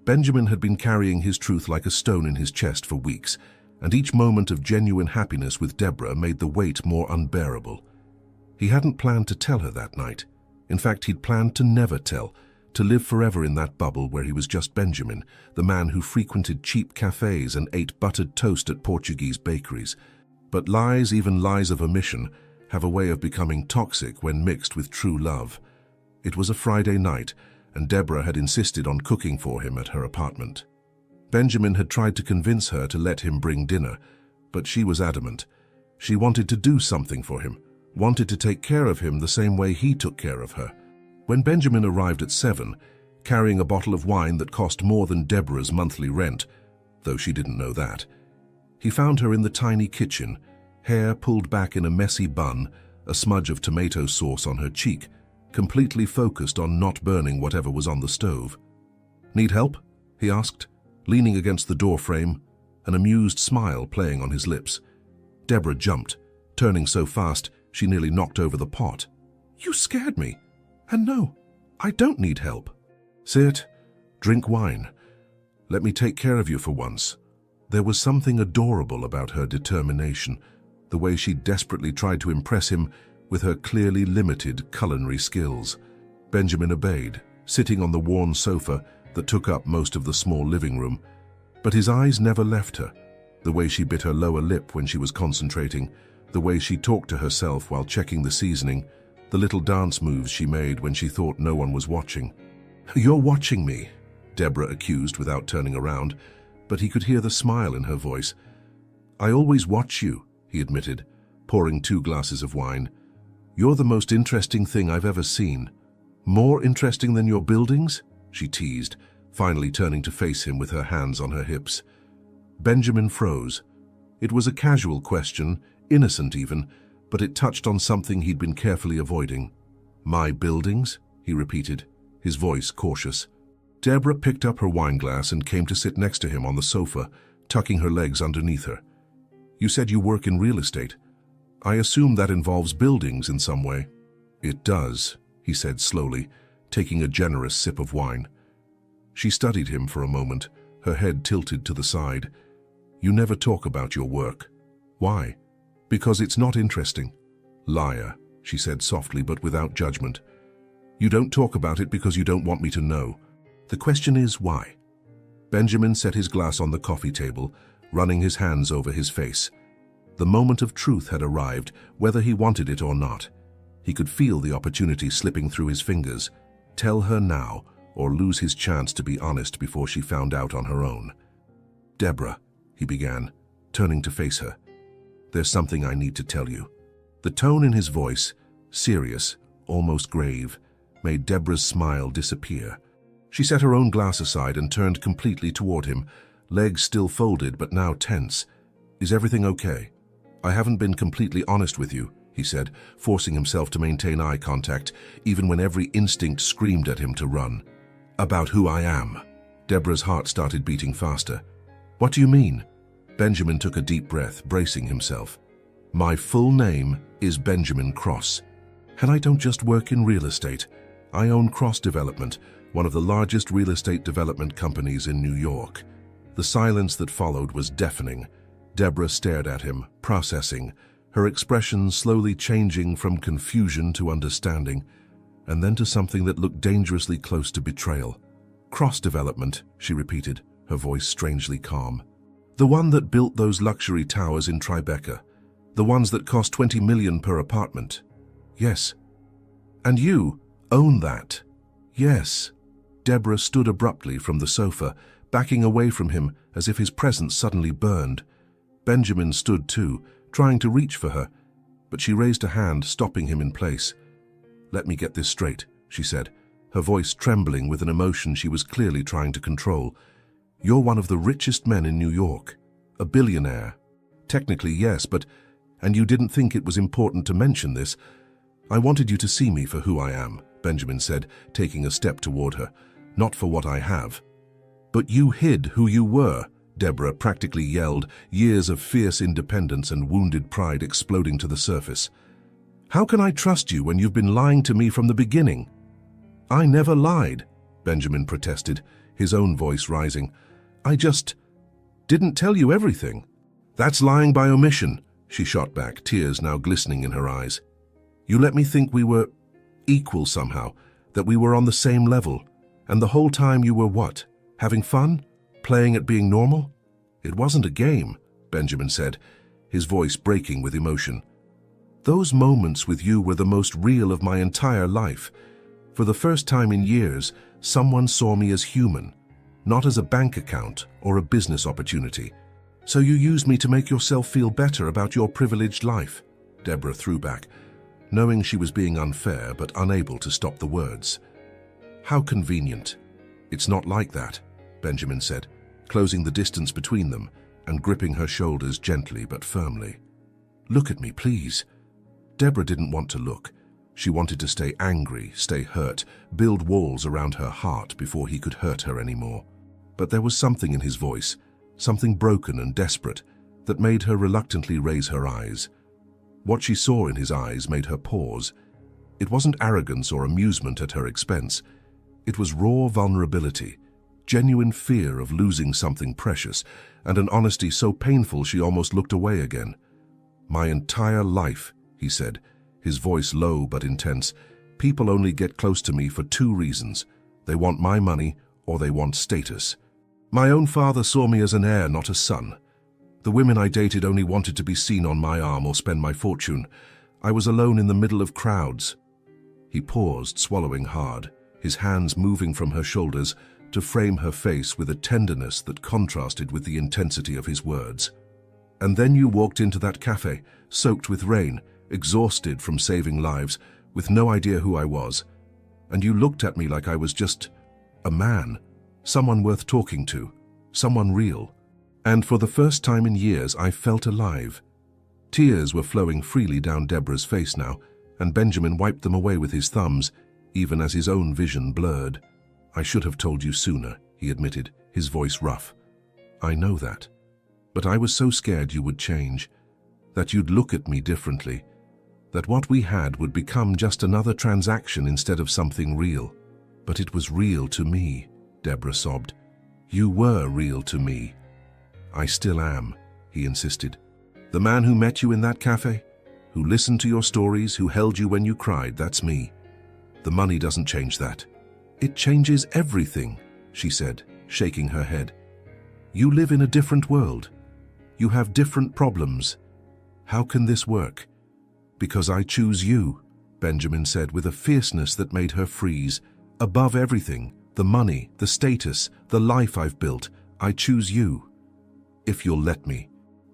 S1: Benjamin had been carrying his truth like a stone in his chest for weeks, and each moment of genuine happiness with Deborah made the weight more unbearable. He hadn't planned to tell her that night. In fact, he'd planned to never tell, to live forever in that bubble where he was just Benjamin, the man who frequented cheap cafes and ate buttered toast at Portuguese bakeries. But lies, even lies of omission, have a way of becoming toxic when mixed with true love. It was a Friday night, and Deborah had insisted on cooking for him at her apartment. Benjamin had tried to convince her to let him bring dinner, but she was adamant. She wanted to do something for him, wanted to take care of him the same way he took care of her. When Benjamin arrived at 7, carrying a bottle of wine that cost more than Deborah's monthly rent, though she didn't know that, he found her in the tiny kitchen, hair pulled back in a messy bun, a smudge of tomato sauce on her cheek, completely focused on not burning whatever was on the stove. Need help? He asked, leaning against the door frame, an amused smile playing on his lips. Deborah jumped, turning so fast she nearly knocked over the pot. You scared me. And no, I don't need help. Sit, drink wine. Let me take care of you for once. There was something adorable about her determination, the way she desperately tried to impress him with her clearly limited culinary skills. Benjamin obeyed, sitting on the worn sofa that took up most of the small living room. But his eyes never left her, the way she bit her lower lip when she was concentrating, the way she talked to herself while checking the seasoning, the little dance moves she made when she thought no one was watching. You're watching me, Deborah accused without turning around, but he could hear the smile in her voice. I always watch you, he admitted, pouring 2 glasses of wine. You're the most interesting thing I've ever seen. More interesting than your buildings? She teased, finally turning to face him with her hands on her hips. Benjamin froze. It was a casual question, innocent even, but it touched on something he'd been carefully avoiding. My buildings? He repeated, his voice cautious. Deborah picked up her wineglass and came to sit next to him on the sofa, tucking her legs underneath her. You said you work in real estate. I assume that involves buildings in some way. It does, he said slowly, taking a generous sip of wine. She studied him for a moment, her head tilted to the side. You never talk about your work. Why? Because it's not interesting. Liar, she said softly but without judgment. You don't talk about it because you don't want me to know. The question is why? Benjamin set his glass on the coffee table, running his hands over his face. The moment of truth had arrived, whether he wanted it or not. He could feel the opportunity slipping through his fingers. Tell her now, or lose his chance to be honest before she found out on her own. Deborah, he began, turning to face her. There's something I need to tell you. The tone in his voice, serious, almost grave, made Deborah's smile disappear. She set her own glass aside and turned completely toward him, legs still folded but now tense. Is everything okay? I haven't been completely honest with you, he said, forcing himself to maintain eye contact, even when every instinct screamed at him to run. About who I am. Deborah's heart started beating faster. What do you mean? Benjamin took a deep breath, bracing himself. My full name is Benjamin Cross. And I don't just work in real estate. I own Cross Development, one of the largest real estate development companies in New York. The silence that followed was deafening. Deborah stared at him, processing, her expression slowly changing from confusion to understanding, and then to something that looked dangerously close to betrayal. Cross Development, she repeated, her voice strangely calm. The one that built those luxury towers in Tribeca, the ones that cost $20 million per apartment. Yes. And you own that? Yes. Deborah stood abruptly from the sofa, backing away from him as if his presence suddenly burned. Benjamin stood too, trying to reach for her, but she raised a hand, stopping him in place. Let me get this straight, she said, her voice trembling with an emotion she was clearly trying to control. You're one of the richest men in New York, a billionaire. Technically, yes, and you didn't think it was important to mention this. I wanted you to see me for who I am, Benjamin said, taking a step toward her. Not for what I have. But you hid who you were, Deborah practically yelled, years of fierce independence and wounded pride exploding to the surface. How can I trust you when you've been lying to me from the beginning? I never lied, Benjamin protested, his own voice rising. I just didn't tell you everything. That's lying by omission, she shot back, tears now glistening in her eyes. You let me think we were equal somehow, that we were on the same level, and the whole time you were what? Having fun? Playing at being normal? It wasn't a game, Benjamin said, his voice breaking with emotion. Those moments with you were the most real of my entire life. For the first time in years, someone saw me as human, not as a bank account or a business opportunity. So you used me to make yourself feel better about your privileged life, Deborah threw back, knowing she was being unfair but unable to stop the words. How convenient. It's not like that, Benjamin said, closing the distance between them and gripping her shoulders gently but firmly. Look at me, please. Deborah didn't want to look. She wanted to stay angry, stay hurt, build walls around her heart before he could hurt her anymore. But there was something in his voice, something broken and desperate, that made her reluctantly raise her eyes. What she saw in his eyes made her pause. It wasn't arrogance or amusement at her expense. It was raw vulnerability, genuine fear of losing something precious, and an honesty so painful she almost looked away again. "My entire life," he said, his voice low but intense, "people only get close to me for two reasons. They want my money or they want status. My own father saw me as an heir, not a son. The women I dated only wanted to be seen on my arm or spend my fortune. I was alone in the middle of crowds." He paused, swallowing hard, his hands moving from her shoulders to frame her face with a tenderness that contrasted with the intensity of his words. "And then you walked into that cafe, soaked with rain, exhausted from saving lives, with no idea who I was. And you looked at me like I was just a man, someone worth talking to, someone real. And for the first time in years, I felt alive." Tears were flowing freely down Deborah's face now, and Benjamin wiped them away with his thumbs, even as his own vision blurred. "I should have told you sooner," he admitted, his voice rough. "I know that. But I was so scared you would change, that you'd look at me differently, that what we had would become just another transaction instead of something real. But it was real to me," Deborah sobbed. "You were real to me." "I still am," he insisted. "The man who met you in that cafe, who listened to your stories, who held you when you cried, that's me. The money doesn't change that." "It changes everything," she said, shaking her head. "You live in a different world. You have different problems. How can this work?" "Because I choose you," Benjamin said with a fierceness that made her freeze. "Above everything, the money, the status, the life I've built, I choose you. If you'll let me."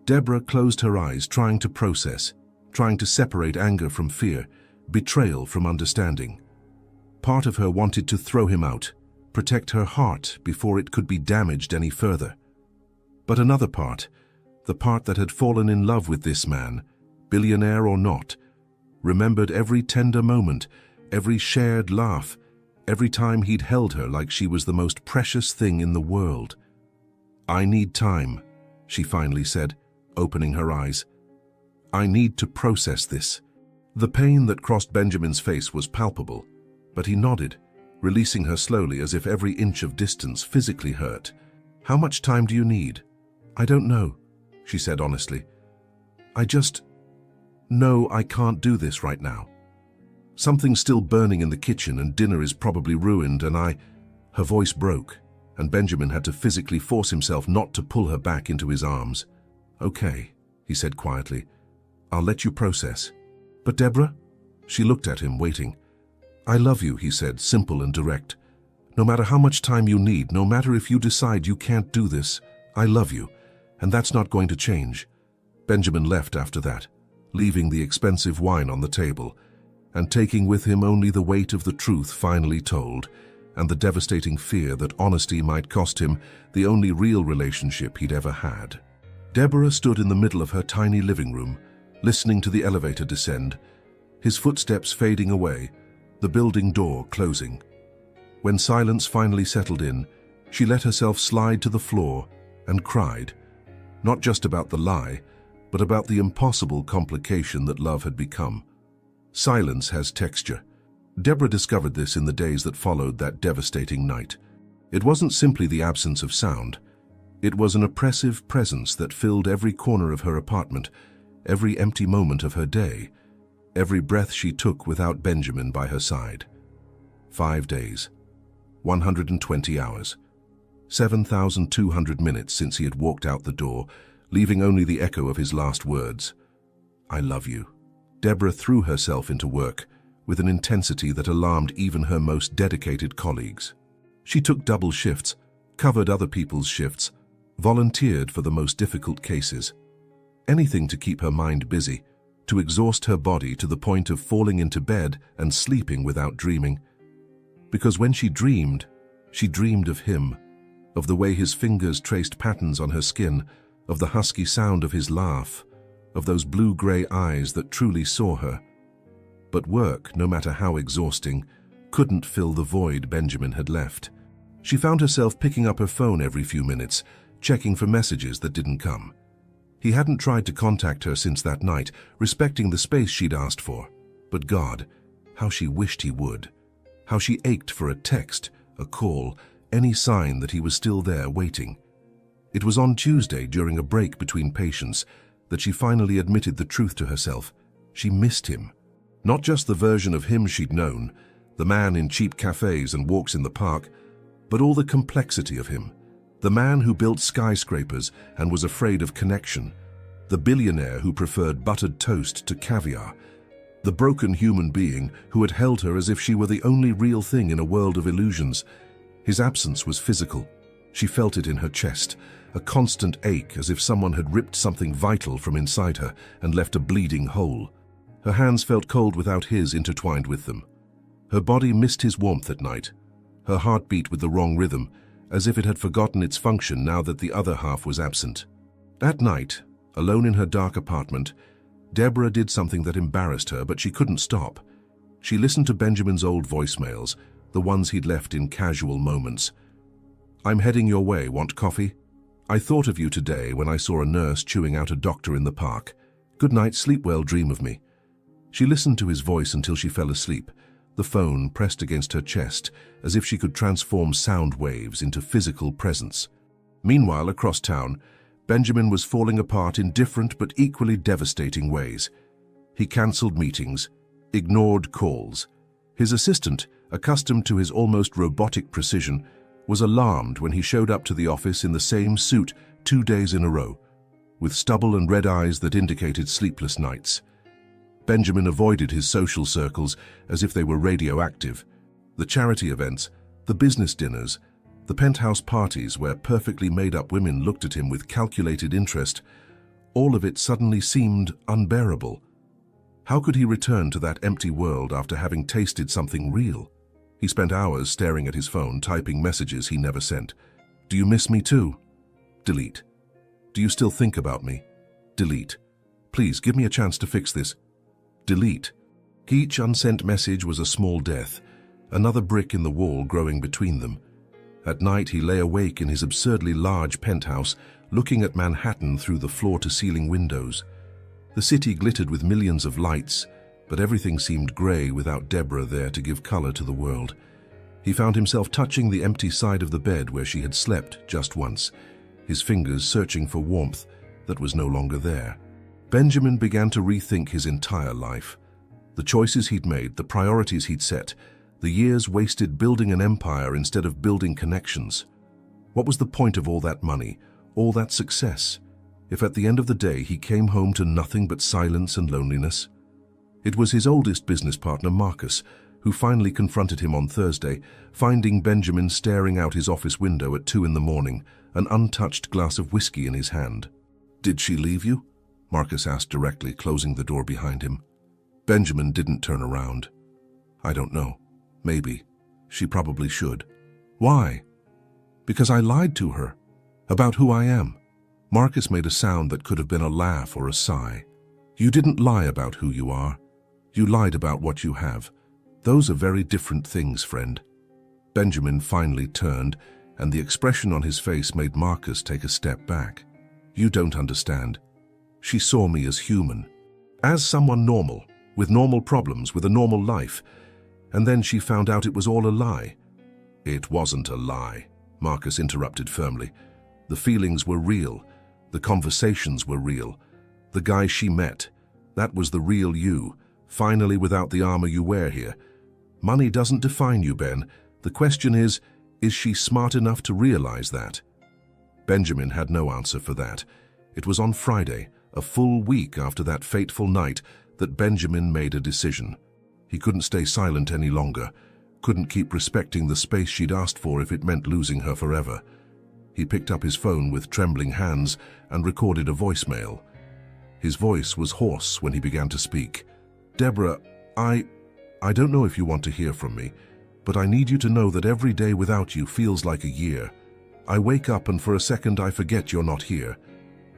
S1: Deborah closed her eyes, trying to process, trying to separate anger from fear, betrayal from understanding. Part of her wanted to throw him out, protect her heart before it could be damaged any further. But another part, the part that had fallen in love with this man, billionaire or not, remembered every tender moment, every shared laugh, every time he'd held her like she was the most precious thing in the world. "I need time," she finally said, opening her eyes. "I need to process this." The pain that crossed Benjamin's face was palpable, but he nodded, releasing her slowly as if every inch of distance physically hurt. "How much time do you need?" "I don't know," she said honestly. "I just know I can't do this right now. Something's still burning in the kitchen and dinner is probably ruined and Her voice broke, and Benjamin had to physically force himself not to pull her back into his arms. "Okay," he said quietly. "I'll let you process." "But Deborah?" She looked at him, waiting. "I love you," he said, simple and direct. "No matter how much time you need, no matter if you decide you can't do this, I love you, and that's not going to change." Benjamin left after that, leaving the expensive wine on the table, and taking with him only the weight of the truth finally told, and the devastating fear that honesty might cost him the only real relationship he'd ever had. Deborah stood in the middle of her tiny living room, listening to the elevator descend, his footsteps fading away, the building door closing. When silence finally settled in, she let herself slide to the floor and cried, not just about the lie, but about the impossible complication that love had become. Silence has texture. Deborah discovered this in the days that followed that devastating night. It wasn't simply the absence of sound. It was an oppressive presence that filled every corner of her apartment, every empty moment of her day, every breath she took without Benjamin by her side. 5 days, 120 hours, 7,200 minutes since he had walked out the door, leaving only the echo of his last words. "I love you." Deborah threw herself into work with an intensity that alarmed even her most dedicated colleagues. She took double shifts, covered other people's shifts, volunteered for the most difficult cases. Anything to keep her mind busy, to exhaust her body to the point of falling into bed and sleeping without dreaming. Because when she dreamed of him, of the way his fingers traced patterns on her skin, of the husky sound of his laugh, of those blue-gray eyes that truly saw her. But work, no matter how exhausting, couldn't fill the void Benjamin had left. She found herself picking up her phone every few minutes, checking for messages that didn't come. He hadn't tried to contact her since that night, respecting the space she'd asked for. But God, how she wished he would. How she ached for a text, a call, any sign that he was still there waiting. It was on Tuesday, during a break between patients, that she finally admitted the truth to herself. She missed him. Not just the version of him she'd known, the man in cheap cafes and walks in the park, but all the complexity of him. The man who built skyscrapers and was afraid of connection. The billionaire who preferred buttered toast to caviar. The broken human being who had held her as if she were the only real thing in a world of illusions. His absence was physical. She felt it in her chest, a constant ache as if someone had ripped something vital from inside her and left a bleeding hole. Her hands felt cold without his intertwined with them. Her body missed his warmth at night. Her heart beat with the wrong rhythm, as if it had forgotten its function now that the other half was absent. At night, alone in her dark apartment, Deborah did something that embarrassed her, but she couldn't stop. She listened to Benjamin's old voicemails, the ones he'd left in casual moments. "I'm heading your way. Want coffee? I thought of you today when I saw a nurse chewing out a doctor in the park. Good night, sleep well, dream of me." She listened to his voice until she fell asleep, the phone pressed against her chest, as if she could transform sound waves into physical presence. Meanwhile, across town, Benjamin was falling apart in different but equally devastating ways. He cancelled meetings, ignored calls. His assistant, accustomed to his almost robotic precision, was alarmed when he showed up to the office in the same suit 2 days in a row, with stubble and red eyes that indicated sleepless nights. Benjamin avoided his social circles as if they were radioactive. The charity events, the business dinners, the penthouse parties where perfectly made-up women looked at him with calculated interest, all of it suddenly seemed unbearable. How could he return to that empty world after having tasted something real? He spent hours staring at his phone, typing messages he never sent. "Do you miss me too?" Delete. "Do you still think about me?" Delete. "Please, give me a chance to fix this." Delete. Each unsent message was a small death, another brick in the wall growing between them. At night he lay awake in his absurdly large penthouse, looking at Manhattan through the floor-to-ceiling windows. The city glittered with millions of lights, but everything seemed grey without Deborah there to give colour to the world. He found himself touching the empty side of the bed where she had slept just once, his fingers searching for warmth that was no longer there. Benjamin began to rethink his entire life. The choices he'd made, the priorities he'd set, the years wasted building an empire instead of building connections. What was the point of all that money, all that success, if at the end of the day he came home to nothing but silence and loneliness? It was his oldest business partner, Marcus, who finally confronted him on Thursday, finding Benjamin staring out his office window at 2 a.m, an untouched glass of whiskey in his hand. "Did she leave you?" Marcus asked directly, closing the door behind him. Benjamin didn't turn around. "I don't know. Maybe. She probably should." "Why?" "Because I lied to her. About who I am." Marcus made a sound that could have been a laugh or a sigh. "You didn't lie about who you are. You lied about what you have. Those are very different things, friend." Benjamin finally turned, and the expression on his face made Marcus take a step back. "You don't understand. She saw me as human, as someone normal, with normal problems, with a normal life. And then she found out it was all a lie." "It wasn't a lie," Marcus interrupted firmly. "The feelings were real. The conversations were real. The guy she met, that was the real you, finally without the armor you wear here. Money doesn't define you, Ben. The question is she smart enough to realize that?" Benjamin had no answer for that. It was on Friday, a full week after that fateful night, that Benjamin made a decision. He couldn't stay silent any longer, couldn't keep respecting the space she'd asked for if it meant losing her forever. He picked up his phone with trembling hands and recorded a voicemail. His voice was hoarse when he began to speak. "Deborah, I don't know if you want to hear from me, but I need you to know that every day without you feels like a year. I wake up and for a second I forget you're not here.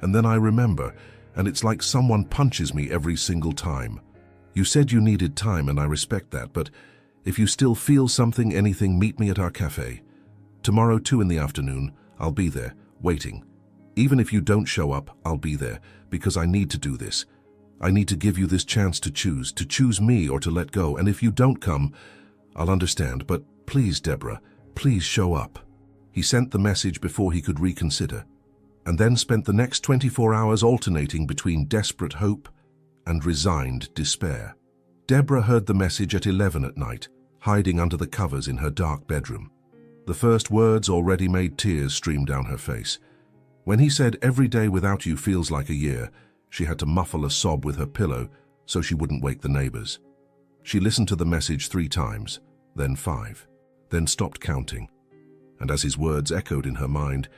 S1: And then I remember, and it's like someone punches me every single time. You said you needed time and I respect that, but if you still feel something, anything, meet me at our cafe. Tomorrow, 2 in the afternoon, I'll be there, waiting. Even if you don't show up, I'll be there, because I need to do this. I need to give you this chance to choose me or to let go, and if you don't come, I'll understand, but please, Deborah, please show up. He sent the message before he could reconsider, and then spent the next 24 hours alternating between desperate hope and resigned despair. Deborah heard the message at 11 at night, hiding under the covers in her dark bedroom. The first words already made tears stream down her face. When he said, "Every day without you feels like a year," she had to muffle a sob with her pillow so she wouldn't wake the neighbors. She listened to the message 3 times, then 5, then stopped counting. And as his words echoed in her mind,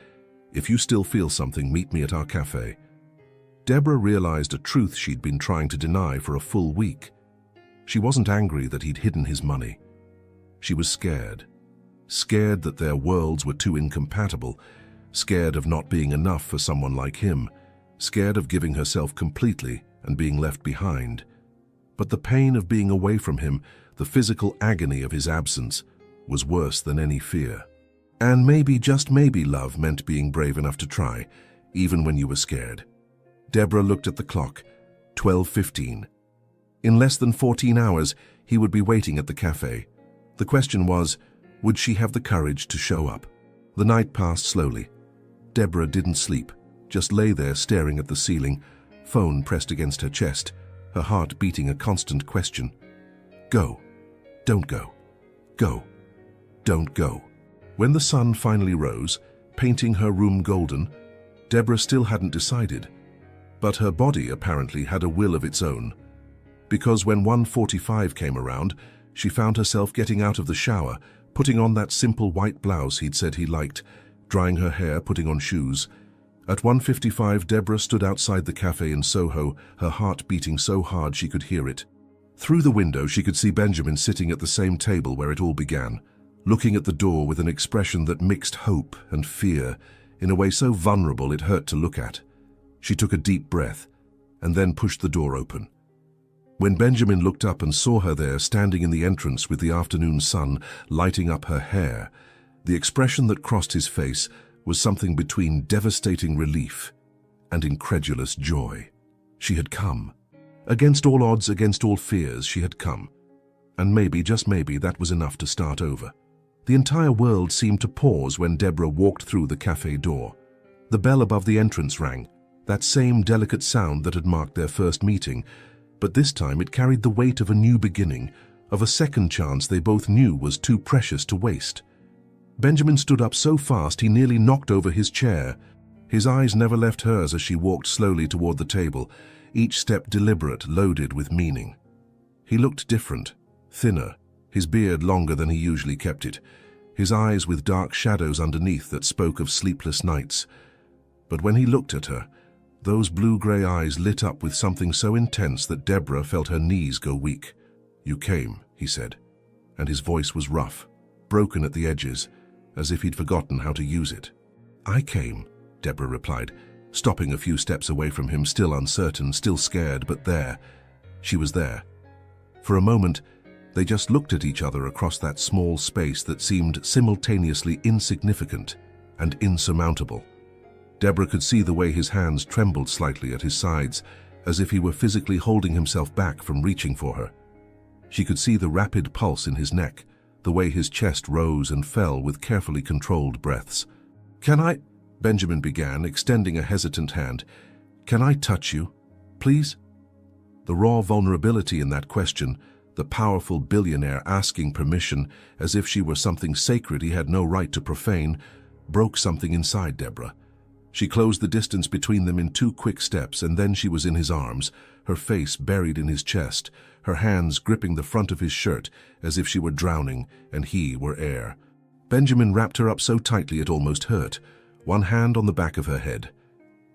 S1: "If you still feel something, meet me at our cafe," Deborah realized a truth she'd been trying to deny for a full week. She wasn't angry that he'd hidden his money. She was scared. Scared that their worlds were too incompatible, scared of not being enough for someone like him, scared of giving herself completely and being left behind. But the pain of being away from him, the physical agony of his absence, was worse than any fear. And maybe, just maybe, love meant being brave enough to try, even when you were scared. Deborah looked at the clock, 12:15. In less than 14 hours, he would be waiting at the cafe. The question was, would she have the courage to show up? The night passed slowly. Deborah didn't sleep, just lay there staring at the ceiling, phone pressed against her chest, her heart beating a constant question. Go. Don't go. Go. Don't go. When the sun finally rose, painting her room golden, Deborah still hadn't decided. But her body apparently had a will of its own. Because when 1:45 came around, she found herself getting out of the shower, putting on that simple white blouse he'd said he liked, drying her hair, putting on shoes. At 1:55, Deborah stood outside the cafe in Soho, her heart beating so hard she could hear it. Through the window, she could see Benjamin sitting at the same table where it all began, looking at the door with an expression that mixed hope and fear, in a way so vulnerable it hurt to look at. She took a deep breath, and then pushed the door open. When Benjamin looked up and saw her there, standing in the entrance with the afternoon sun lighting up her hair, the expression that crossed his face was something between devastating relief and incredulous joy. She had come. Against all odds, against all fears, she had come. And maybe, just maybe, that was enough to start over. The entire world seemed to pause when Deborah walked through the cafe door. The bell above the entrance rang, that same delicate sound that had marked their first meeting, but this time it carried the weight of a new beginning, of a second chance they both knew was too precious to waste. Benjamin stood up so fast he nearly knocked over his chair. His eyes never left hers as she walked slowly toward the table, each step deliberate, loaded with meaning. He looked different, thinner, his beard longer than he usually kept it, his eyes with dark shadows underneath that spoke of sleepless nights. But when he looked at her, those blue-gray eyes lit up with something so intense that Deborah felt her knees go weak. "You came," he said, and his voice was rough, broken at the edges, as if he'd forgotten how to use it. "I came," Deborah replied, stopping a few steps away from him, still uncertain, still scared, but there. She was there. For a moment, they just looked at each other across that small space that seemed simultaneously insignificant and insurmountable. Deborah could see the way his hands trembled slightly at his sides, as if he were physically holding himself back from reaching for her. She could see the rapid pulse in his neck, the way his chest rose and fell with carefully controlled breaths. "Can I?" Benjamin began, extending a hesitant hand. "Can I touch you, please?" The raw vulnerability in that question, the powerful billionaire asking permission as if she were something sacred he had no right to profane, broke something inside Deborah. She closed the distance between them in 2 quick steps, and then she was in his arms, her face buried in his chest, her hands gripping the front of his shirt as if she were drowning and he were air. Benjamin wrapped her up so tightly it almost hurt, one hand on the back of her head,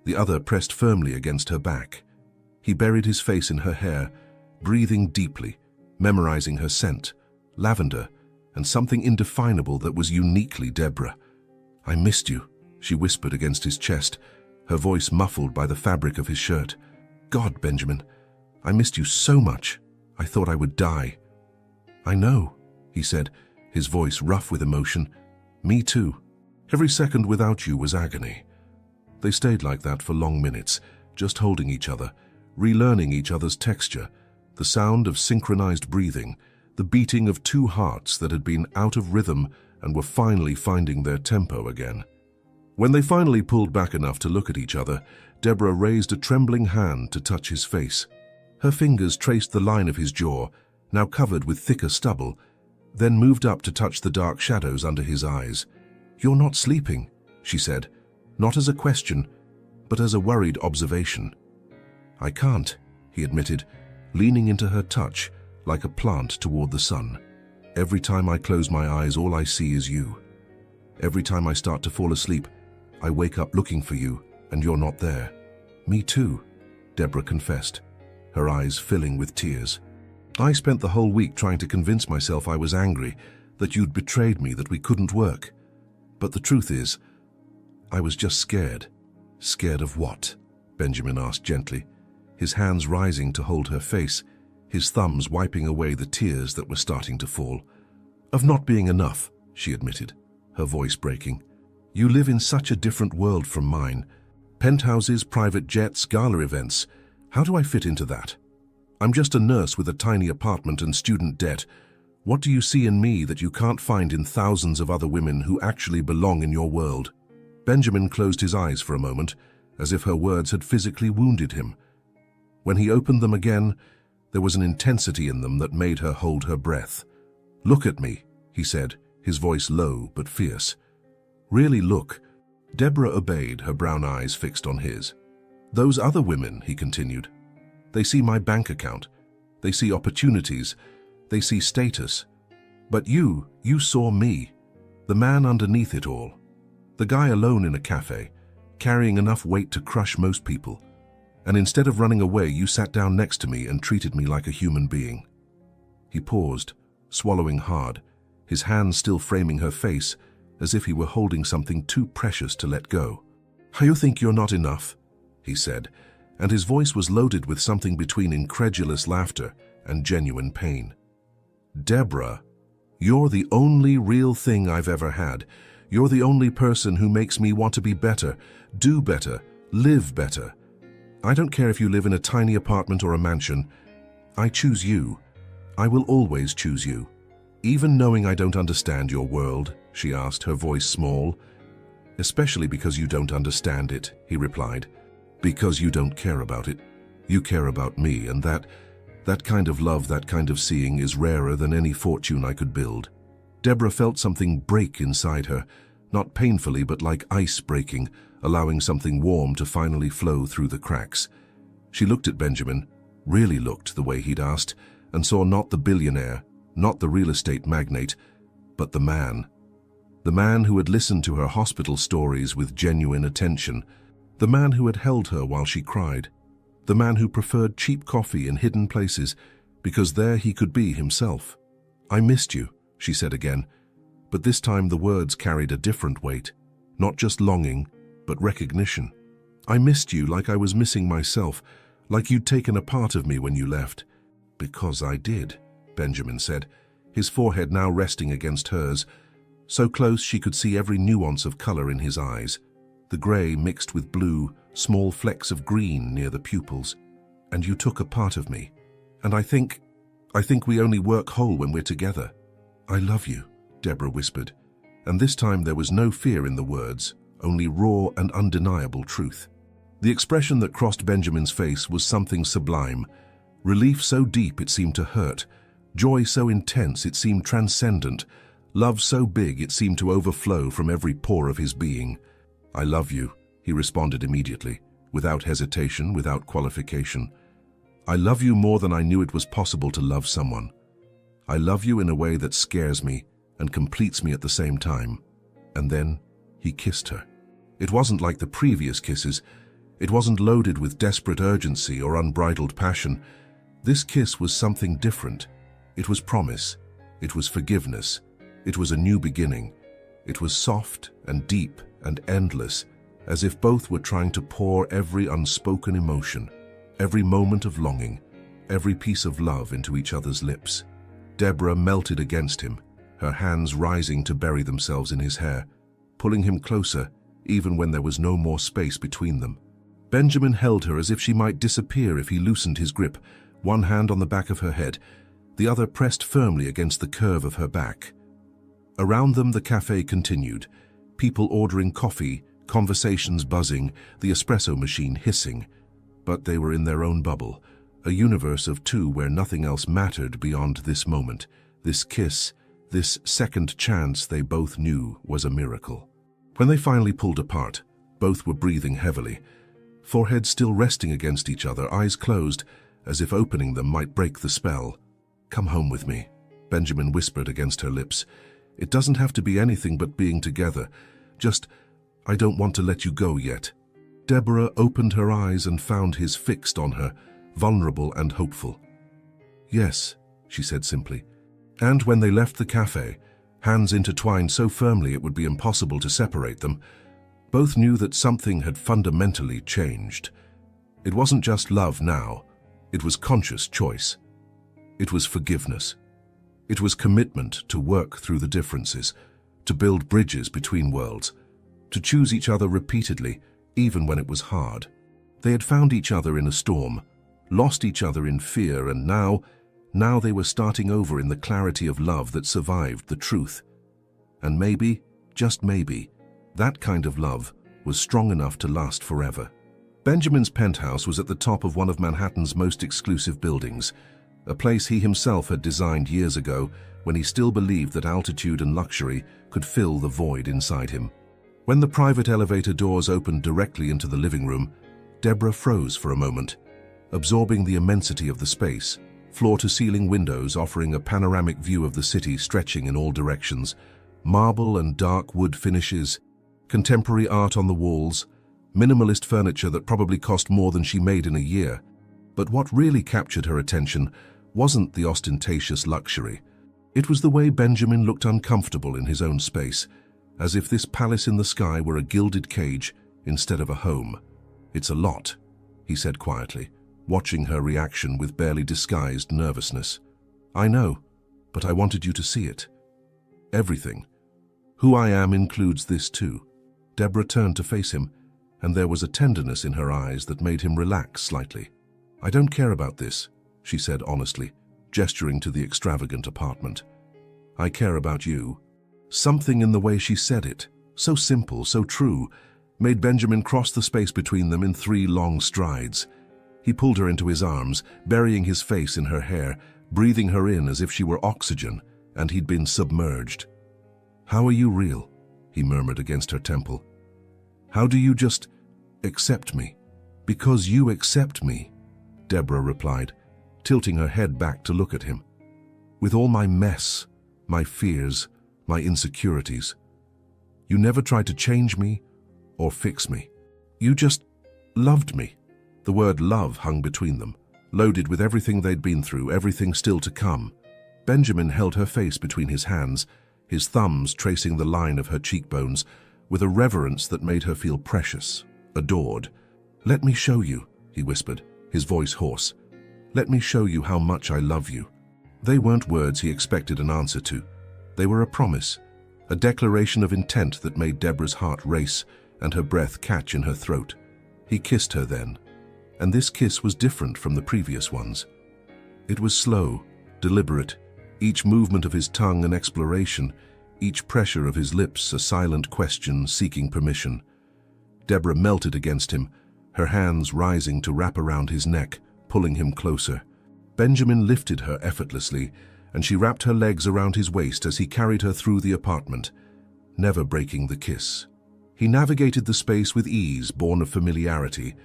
S1: the other pressed firmly against her back. He buried his face in her hair, breathing deeply, memorizing her scent, lavender, and something indefinable that was uniquely Deborah. "I missed you," she whispered against his chest, her voice muffled by the fabric of his shirt. "God, Benjamin, I missed you so much. I thought I would die." "I know," he said, his voice rough with emotion. "Me too. Every second without you was agony." They stayed like that for long minutes, just holding each other, relearning each other's texture, the sound of synchronized breathing, the beating of two hearts that had been out of rhythm and were finally finding their tempo again. When they finally pulled back enough to look at each other, Deborah raised a trembling hand to touch his face. Her fingers traced the line of his jaw, now covered with thicker stubble, then moved up to touch the dark shadows under his eyes. "You're not sleeping," she said, not as a question, but as a worried observation. "I can't," he admitted, leaning into her touch like a plant toward the sun. "Every time I close my eyes, all I see is you. Every time I start to fall asleep, I wake up looking for you, and you're not there." "Me too," Deborah confessed, her eyes filling with tears. "I spent the whole week trying to convince myself I was angry, that you'd betrayed me, that we couldn't work. But the truth is, I was just scared." "Scared of what?" Benjamin asked gently, his hands rising to hold her face, his thumbs wiping away the tears that were starting to fall. "Of not being enough," she admitted, her voice breaking. "You live in such a different world from mine. Penthouses, private jets, gala events. How do I fit into that? I'm just a nurse with a tiny apartment and student debt. What do you see in me that you can't find in thousands of other women who actually belong in your world?" Benjamin closed his eyes for a moment, as if her words had physically wounded him. When he opened them again, there was an intensity in them that made her hold her breath. "Look at me," he said, his voice low but fierce. "Really look." Deborah obeyed, her brown eyes fixed on his. "Those other women," he continued, "they see my bank account. They see opportunities. They see status. But you saw me, the man underneath it all. The guy alone in a cafe, carrying enough weight to crush most people. And instead of running away, you sat down next to me and treated me like a human being." He paused, swallowing hard, his hands still framing her face, as if he were holding something too precious to let go. "You think you're not enough?" he said, and his voice was loaded with something between incredulous laughter and genuine pain. "Deborah, you're the only real thing I've ever had. You're the only person who makes me want to be better, do better, live better. I don't care if you live in a tiny apartment or a mansion. I choose you. I will always choose you. Even knowing I don't understand your world," she asked, her voice small. "Especially because you don't understand it," he replied. "Because you don't care about it. You care about me, and that kind of love, that kind of seeing is rarer than any fortune I could build." Deborah felt something break inside her, not painfully but like ice breaking, allowing something warm to finally flow through the cracks. She looked at Benjamin, really looked the way he'd asked, and saw not the billionaire, not the real estate magnate, but the man. The man who had listened to her hospital stories with genuine attention. The man who had held her while she cried. The man who preferred cheap coffee in hidden places because there he could be himself. "I missed you," she said again, but this time the words carried a different weight, not just longing, but recognition. "I missed you like I was missing myself, like you'd taken a part of me when you left." "Because I did," Benjamin said, his forehead now resting against hers, so close she could see every nuance of color in his eyes, the gray mixed with blue, small flecks of green near the pupils. "And you took a part of me. And I think we only work whole when we're together." "I love you," Deborah whispered, and this time there was no fear in the words, only raw and undeniable truth. The expression that crossed Benjamin's face was something sublime, relief so deep it seemed to hurt, joy so intense it seemed transcendent, love so big it seemed to overflow from every pore of his being. "I love you," he responded immediately, without hesitation, without qualification. "I love you more than I knew it was possible to love someone. I love you in a way that scares me and completes me at the same time." And then he kissed her. It wasn't like the previous kisses. It wasn't loaded with desperate urgency or unbridled passion. This kiss was something different. It was promise. It was forgiveness. It was a new beginning. It was soft and deep and endless, as if both were trying to pour every unspoken emotion, every moment of longing, every piece of love into each other's lips. Deborah melted against him, her hands rising to bury themselves in his hair, pulling him closer even when there was no more space between them. Benjamin held her as if she might disappear if he loosened his grip, one hand on the back of her head, the other pressed firmly against the curve of her back. Around them the cafe continued, people ordering coffee, conversations buzzing, the espresso machine hissing. But they were in their own bubble, a universe of two where nothing else mattered beyond this moment, this kiss, this second chance they both knew was a miracle. When they finally pulled apart, both were breathing heavily, foreheads still resting against each other, eyes closed, as if opening them might break the spell. "Come home with me," Benjamin whispered against her lips. "It doesn't have to be anything but being together. Just, I don't want to let you go yet." Deborah opened her eyes and found his fixed on her, vulnerable and hopeful. "Yes," she said simply. And when they left the cafe, hands intertwined so firmly it would be impossible to separate them, both knew that something had fundamentally changed. It wasn't just love now, it was conscious choice. It was forgiveness. It was commitment to work through the differences, to build bridges between worlds, to choose each other repeatedly, even when it was hard. They had found each other in a storm, lost each other in fear, and now they were starting over in the clarity of love that survived the truth. And maybe, just maybe, that kind of love was strong enough to last forever. Benjamin's penthouse was at the top of one of Manhattan's most exclusive buildings, a place he himself had designed years ago when he still believed that altitude and luxury could fill the void inside him. When the private elevator doors opened directly into the living room, Deborah froze for a moment, absorbing the immensity of the space, floor-to-ceiling windows offering a panoramic view of the city stretching in all directions, marble and dark wood finishes, contemporary art on the walls, minimalist furniture that probably cost more than she made in a year. But what really captured her attention wasn't the ostentatious luxury. It was the way Benjamin looked uncomfortable in his own space, as if this palace in the sky were a gilded cage instead of a home. "It's a lot," he said quietly, watching her reaction with barely disguised nervousness. "I know, but I wanted you to see it. Everything. Who I am includes this too." Deborah turned to face him, and there was a tenderness in her eyes that made him relax slightly. "I don't care about this," she said honestly, gesturing to the extravagant apartment. "I care about you." Something in the way she said it, so simple, so true, made Benjamin cross the space between them in 3 long strides. He pulled her into his arms, burying his face in her hair, breathing her in as if she were oxygen, and he'd been submerged. "How are you real?" he murmured against her temple. "How do you just accept me?" "Because you accept me," Deborah replied, tilting her head back to look at him. "With all my mess, my fears, my insecurities. You never tried to change me or fix me. You just loved me." The word love hung between them, loaded with everything they'd been through, everything still to come. Benjamin held her face between his hands, his thumbs tracing the line of her cheekbones, with a reverence that made her feel precious, adored. "Let me show you," he whispered, his voice hoarse. "Let me show you how much I love you." They weren't words he expected an answer to. They were a promise, a declaration of intent that made Deborah's heart race and her breath catch in her throat. He kissed her then, and this kiss was different from the previous ones. It was slow, deliberate, each movement of his tongue an exploration, each pressure of his lips a silent question seeking permission. Deborah melted against him, her hands rising to wrap around his neck, pulling him closer. Benjamin lifted her effortlessly, and she wrapped her legs around his waist as he carried her through the apartment, never breaking the kiss. He navigated the space with ease born of familiarity,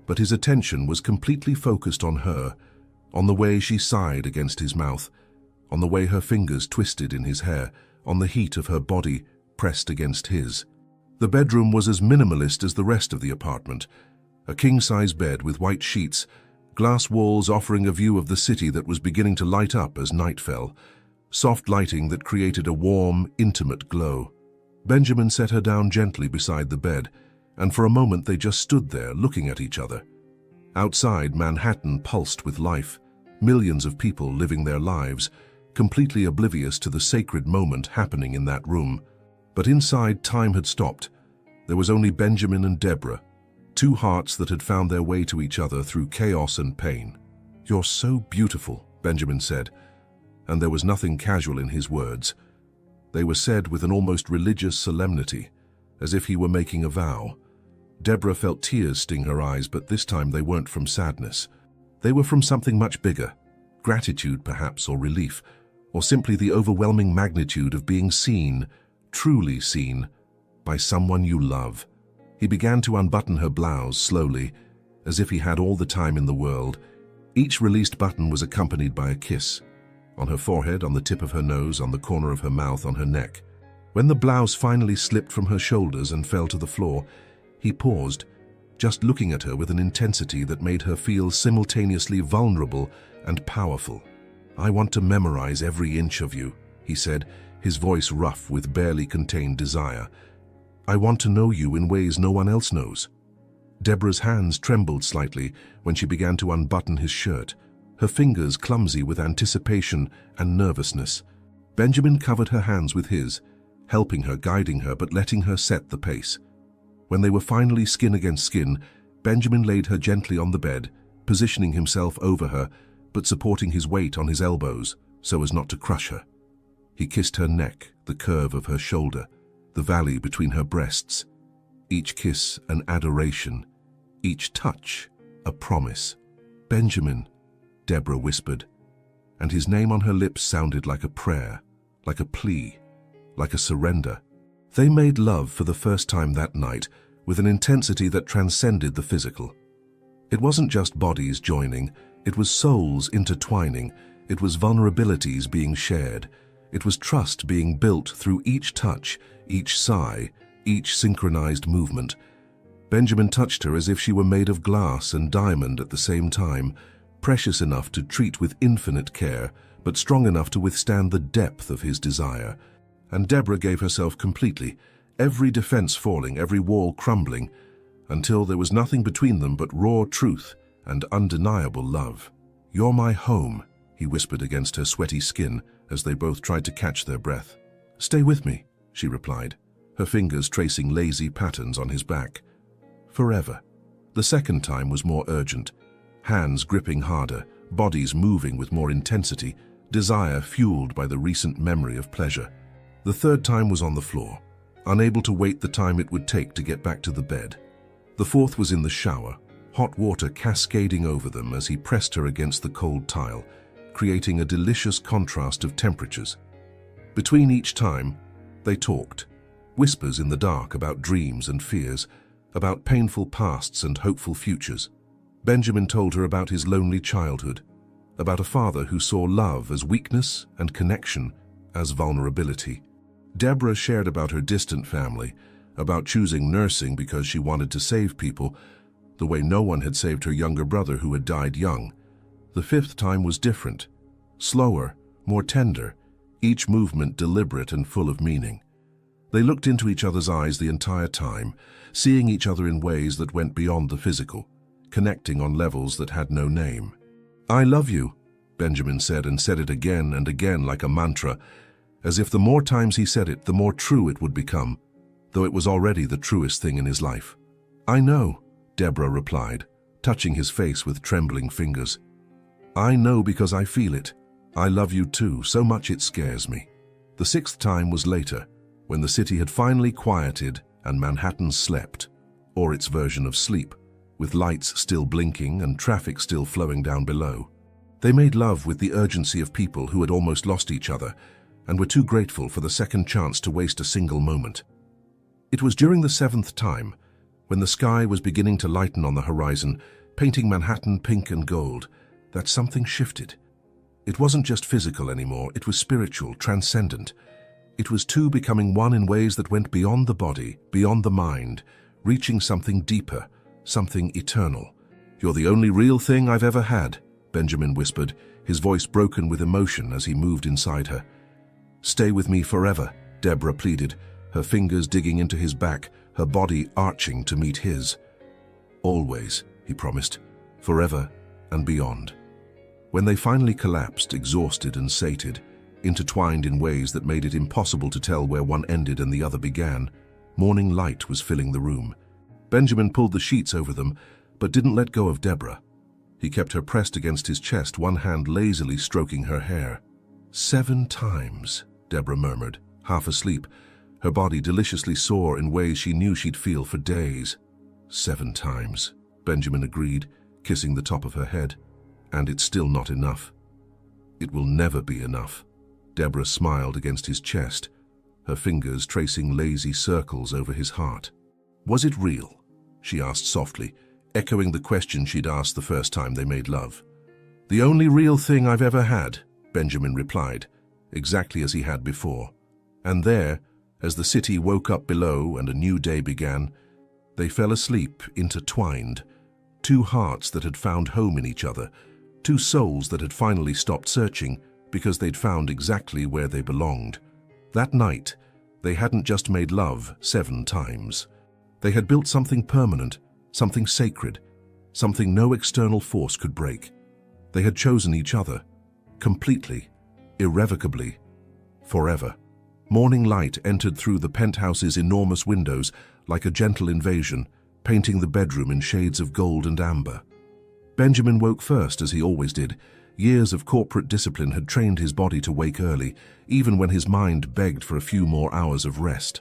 S1: but his attention was completely focused on her, on the way she sighed against his mouth, on the way her fingers twisted in his hair, on the heat of her body pressed against his. The bedroom was as minimalist as the rest of the apartment, a king-size bed with white sheets, glass walls offering a view of the city that was beginning to light up as night fell, soft lighting that created a warm, intimate glow. Benjamin set her down gently beside the bed, and for a moment they just stood there looking at each other. Outside, Manhattan pulsed with life, millions of people living their lives, completely oblivious to the sacred moment happening in that room. But inside, time had stopped. There was only Benjamin and Deborah, two hearts that had found their way to each other through chaos and pain. "You're so beautiful," Benjamin said, and there was nothing casual in his words. They were said with an almost religious solemnity, as if he were making a vow. Deborah felt tears sting her eyes, but this time they weren't from sadness. They were from something much bigger, gratitude perhaps, or relief, or simply the overwhelming magnitude of being seen, truly seen, by someone you love. He began to unbutton her blouse slowly, as if he had all the time in the world. Each released button was accompanied by a kiss. On her forehead, on the tip of her nose, on the corner of her mouth, on her neck. When the blouse finally slipped from her shoulders and fell to the floor, he paused, just looking at her with an intensity that made her feel simultaneously vulnerable and powerful. "I want to memorize every inch of you," he said, his voice rough with barely contained desire. "I want to know you in ways no one else knows." Deborah's hands trembled slightly when she began to unbutton his shirt, her fingers clumsy with anticipation and nervousness. Benjamin covered her hands with his, helping her, guiding her, but letting her set the pace. When they were finally skin against skin, Benjamin laid her gently on the bed, positioning himself over her, but supporting his weight on his elbows so as not to crush her. He kissed her neck, the curve of her shoulder, the valley between her breasts. Each kiss an adoration, each touch a promise. "Benjamin," Deborah whispered, and his name on her lips sounded like a prayer, like a plea, like a surrender. They made love for the first time that night with an intensity that transcended the physical. It wasn't just bodies joining, it was souls intertwining, it was vulnerabilities being shared, it was trust being built through each touch, each sigh, each synchronized movement. Benjamin touched her as if she were made of glass and diamond at the same time, precious enough to treat with infinite care, but strong enough to withstand the depth of his desire. And Deborah gave herself completely, every defense falling, every wall crumbling, until there was nothing between them but raw truth and undeniable love. "You're my home," he whispered against her sweaty skin as they both tried to catch their breath. "Stay with me," she replied, her fingers tracing lazy patterns on his back. "Forever." The second time was more urgent, hands gripping harder, bodies moving with more intensity, desire fueled by the recent memory of pleasure. The third time was on the floor, unable to wait the time it would take to get back to the bed. The fourth was in the shower, hot water cascading over them as he pressed her against the cold tile, creating a delicious contrast of temperatures. Between each time, they talked, whispers in the dark about dreams and fears, about painful pasts and hopeful futures. Benjamin told her about his lonely childhood, about a father who saw love as weakness and connection as vulnerability. Deborah shared about her distant family, about choosing nursing because she wanted to save people, the way no one had saved her younger brother who had died young. The fifth time was different, slower, more tender, each movement deliberate and full of meaning. They looked into each other's eyes the entire time, seeing each other in ways that went beyond the physical, connecting on levels that had no name. "I love you," Benjamin said, and said it again and again like a mantra, as if the more times he said it, the more true it would become, though it was already the truest thing in his life. "I know," Deborah replied, touching his face with trembling fingers. "I know because I feel it. I love you too, so much it scares me." The sixth time was later, when the city had finally quieted and Manhattan slept, or its version of sleep, with lights still blinking and traffic still flowing down below. They made love with the urgency of people who had almost lost each other and were too grateful for the second chance to waste a single moment. It was during the seventh time, when the sky was beginning to lighten on the horizon, painting Manhattan pink and gold, that something shifted. It wasn't just physical anymore, it was spiritual, transcendent. It was two becoming one in ways that went beyond the body, beyond the mind, reaching something deeper, something eternal. "You're the only real thing I've ever had," Benjamin whispered, his voice broken with emotion as he moved inside her. "Stay with me forever," Deborah pleaded, her fingers digging into his back, her body arching to meet his. "Always," he promised, "forever and beyond." When they finally collapsed, exhausted and sated, intertwined in ways that made it impossible to tell where one ended and the other began, morning light was filling the room. Benjamin pulled the sheets over them, but didn't let go of Deborah. He kept her pressed against his chest, one hand lazily stroking her hair. 7 times, Deborah murmured, half asleep, her body deliciously sore in ways she knew she'd feel for days. 7 times, Benjamin agreed, kissing the top of her head. And it's still not enough. It will never be enough. Deborah smiled against his chest, her fingers tracing lazy circles over his heart. Was it real? She asked softly, echoing the question she'd asked the first time they made love. The only real thing I've ever had, Benjamin replied, exactly as he had before. And there, as the city woke up below and a new day began, they fell asleep intertwined, 2 hearts that had found home in each other, 2 souls that had finally stopped searching because they'd found exactly where they belonged. That night, they hadn't just made love 7 times. They had built something permanent, something sacred, something no external force could break. They had chosen each other, completely, irrevocably, forever. Morning light entered through the penthouse's enormous windows like a gentle invasion, painting the bedroom in shades of gold and amber. Benjamin woke first, as he always did. Years of corporate discipline had trained his body to wake early, even when his mind begged for a few more hours of rest.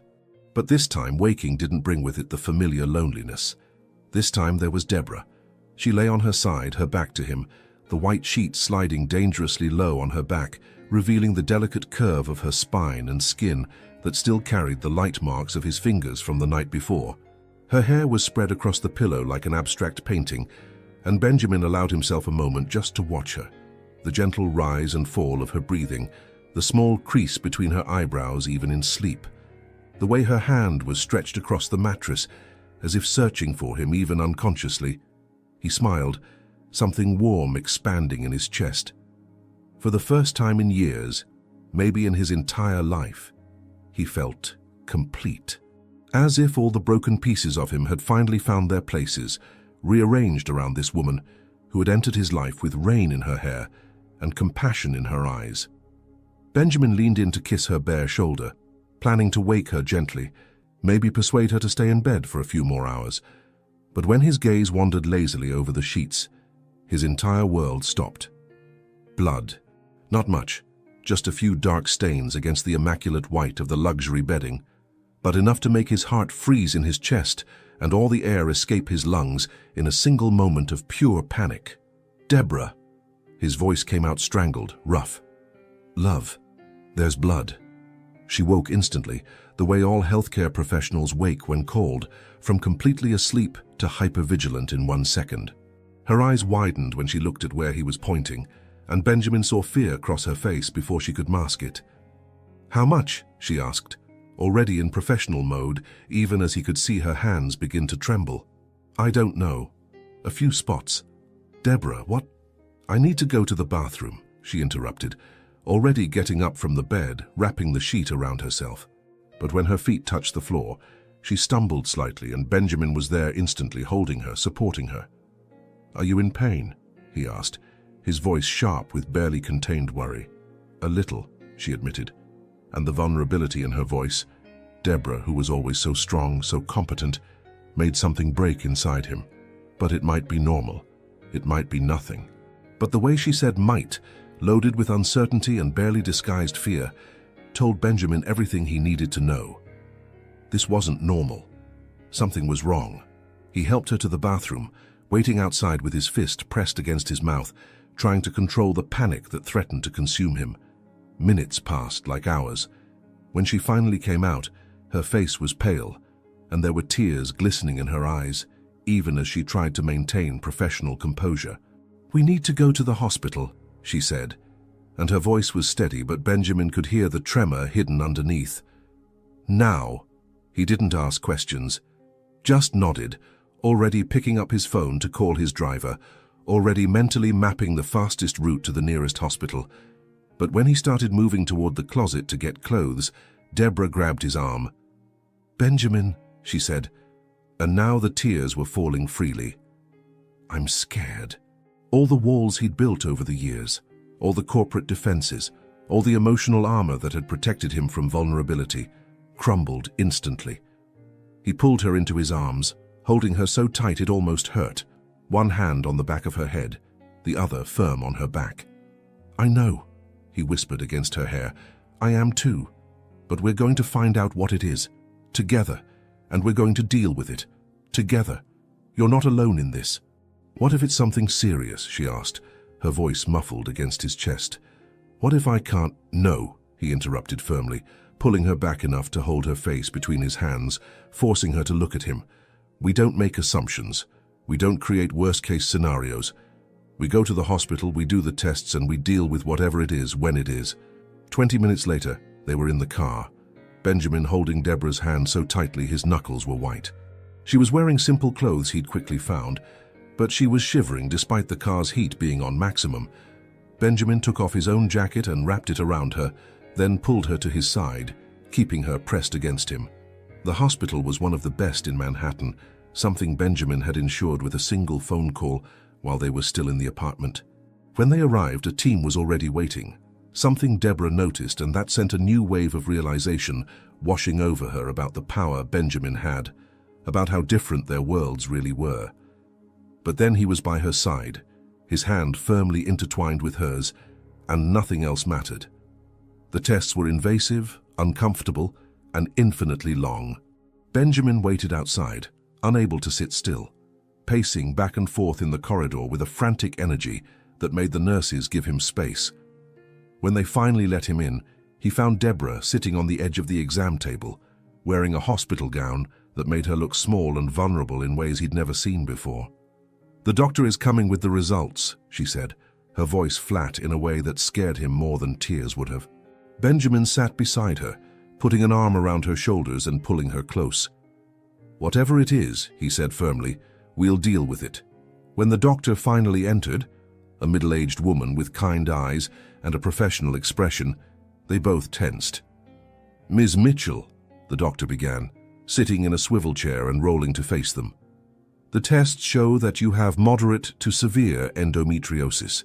S1: But this time, waking didn't bring with it the familiar loneliness. This time there was Deborah. She lay on her side, her back to him, the white sheet sliding dangerously low on her back, revealing the delicate curve of her spine and skin that still carried the light marks of his fingers from the night before. Her hair was spread across the pillow like an abstract painting, and Benjamin allowed himself a moment just to watch her. The gentle rise and fall of her breathing, the small crease between her eyebrows even in sleep. The way her hand was stretched across the mattress, as if searching for him even unconsciously. He smiled, something warm expanding in his chest. For the first time in years, maybe in his entire life, he felt complete. As if all the broken pieces of him had finally found their places, rearranged around this woman who had entered his life with rain in her hair and compassion in her eyes. Benjamin leaned in to kiss her bare shoulder, planning to wake her gently, maybe persuade her to stay in bed for a few more hours. But when his gaze wandered lazily over the sheets, his entire world stopped. Blood. Not much, just a few dark stains against the immaculate white of the luxury bedding, but enough to make his heart freeze in his chest and all the air escape his lungs in a single moment of pure panic. Deborah. His voice came out strangled, rough. Love. There's blood. She woke instantly, the way all healthcare professionals wake when called, from completely asleep to hypervigilant in 1 second. Her eyes widened when she looked at where he was pointing, and Benjamin saw fear cross her face before she could mask it. How much? She asked, already in professional mode, even as he could see her hands begin to tremble. I don't know. A few spots. Deborah, what? I need to go to the bathroom, she interrupted, already getting up from the bed, wrapping the sheet around herself. But when her feet touched the floor, she stumbled slightly, and Benjamin was there instantly, holding her, supporting her. Are you in pain? He asked, his voice sharp with barely contained worry. A little, she admitted, and the vulnerability in her voice, Deborah, who was always so strong, so competent, made something break inside him. But it might be normal. It might be nothing. But the way she said might, loaded with uncertainty and barely disguised fear, told Benjamin everything he needed to know. This wasn't normal. Something was wrong. He helped her to the bathroom, waiting outside with his fist pressed against his mouth, trying to control the panic that threatened to consume him. Minutes passed like hours. When she finally came out, her face was pale, and there were tears glistening in her eyes, even as she tried to maintain professional composure. We need to go to the hospital, she said, and her voice was steady, but Benjamin could hear the tremor hidden underneath. Now. He didn't ask questions, just nodded, already picking up his phone to call his driver, already mentally mapping the fastest route to the nearest hospital. But when he started moving toward the closet to get clothes, Deborah grabbed his arm. Benjamin, she said, and now the tears were falling freely. I'm scared. All the walls he'd built over the years, all the corporate defenses, all the emotional armor that had protected him from vulnerability, crumbled instantly. He pulled her into his arms, holding her so tight it almost hurt, one hand on the back of her head, the other firm on her back. "I know," he whispered against her hair. "I am too. But we're going to find out what it is, together, and we're going to deal with it, together. You're not alone in this." "What if it's something serious?" she asked, her voice muffled against his chest. "What if I can't—" "No," he interrupted firmly, pulling her back enough to hold her face between his hands, forcing her to look at him. "We don't make assumptions. We don't create worst-case scenarios. We go to the hospital, we do the tests, and we deal with whatever it is when it is." 20 minutes later, they were in the car, Benjamin holding Deborah's hand so tightly his knuckles were white. She was wearing simple clothes he'd quickly found, but she was shivering despite the car's heat being on maximum. Benjamin took off his own jacket and wrapped it around her, then pulled her to his side, keeping her pressed against him. The hospital was one of the best in Manhattan, something Benjamin had ensured with a single phone call while they were still in the apartment. When they arrived, a team was already waiting. Something Deborah noticed, and that sent a new wave of realization washing over her about the power Benjamin had, about how different their worlds really were. But then he was by her side, his hand firmly intertwined with hers, and nothing else mattered. The tests were invasive, uncomfortable, and infinitely long. Benjamin waited outside, unable to sit still, pacing back and forth in the corridor with a frantic energy that made the nurses give him space. When they finally let him in, he found Deborah sitting on the edge of the exam table, wearing a hospital gown that made her look small and vulnerable in ways he'd never seen before. "The doctor is coming with the results," she said, her voice flat in a way that scared him more than tears would have. Benjamin sat beside her, putting an arm around her shoulders and pulling her close. "Whatever it is," he said firmly, "we'll deal with it." When the doctor finally entered, a middle-aged woman with kind eyes and a professional expression, they both tensed. "Ms. Mitchell," the doctor began, sitting in a swivel chair and rolling to face them. "The tests show that you have moderate to severe endometriosis.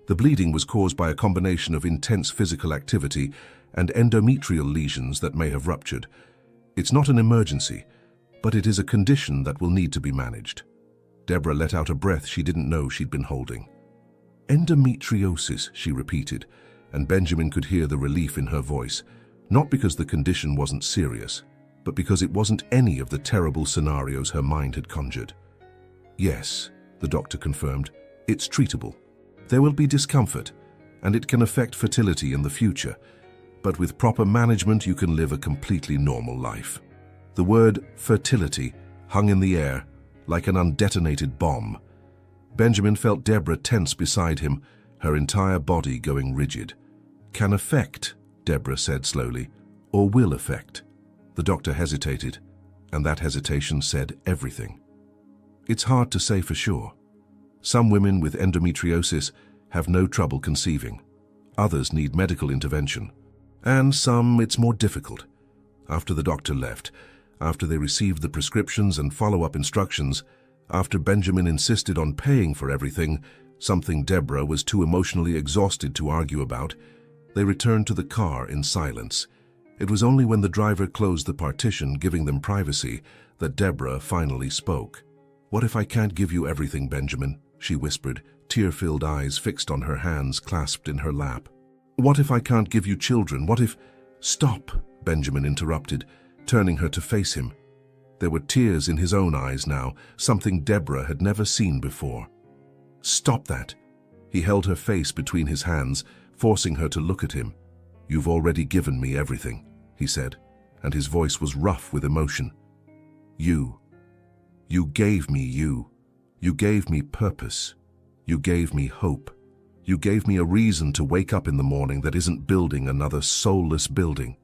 S1: The bleeding was caused by a combination of intense physical activity and endometrial lesions that may have ruptured. It's not an emergency, but it is a condition that will need to be managed." Deborah let out a breath she didn't know she'd been holding. "Endometriosis," she repeated, and Benjamin could hear the relief in her voice, not because the condition wasn't serious, but because it wasn't any of the terrible scenarios her mind had conjured. "Yes," the doctor confirmed, "it's treatable. There will be discomfort, and it can affect fertility in the future, but with proper management you can live a completely normal life." The word fertility hung in the air like an undetonated bomb. Benjamin felt Deborah tense beside him, her entire body going rigid. "Can affect," Deborah said slowly, "or will affect." The doctor hesitated, and that hesitation said everything. "It's hard to say for sure. Some women with endometriosis have no trouble conceiving. Others need medical intervention. And some it's more difficult." After the doctor left, after they received the prescriptions and follow-up instructions, after Benjamin insisted on paying for everything, something Deborah was too emotionally exhausted to argue about, they returned to the car in silence. It was only when the driver closed the partition, giving them privacy, that Deborah finally spoke. "What if I can't give you everything, Benjamin?" she whispered, tear-filled eyes fixed on her hands clasped in her lap. "What if I can't give you children? What if—" "Stop," Benjamin interrupted, turning her to face him. There were tears in his own eyes now, something Deborah had never seen before. "Stop that." He held her face between his hands, forcing her to look at him. "You've already given me everything," he said, and his voice was rough with emotion. You gave me you. You gave me purpose. You gave me hope. You gave me a reason to wake up in the morning that isn't building another soulless building.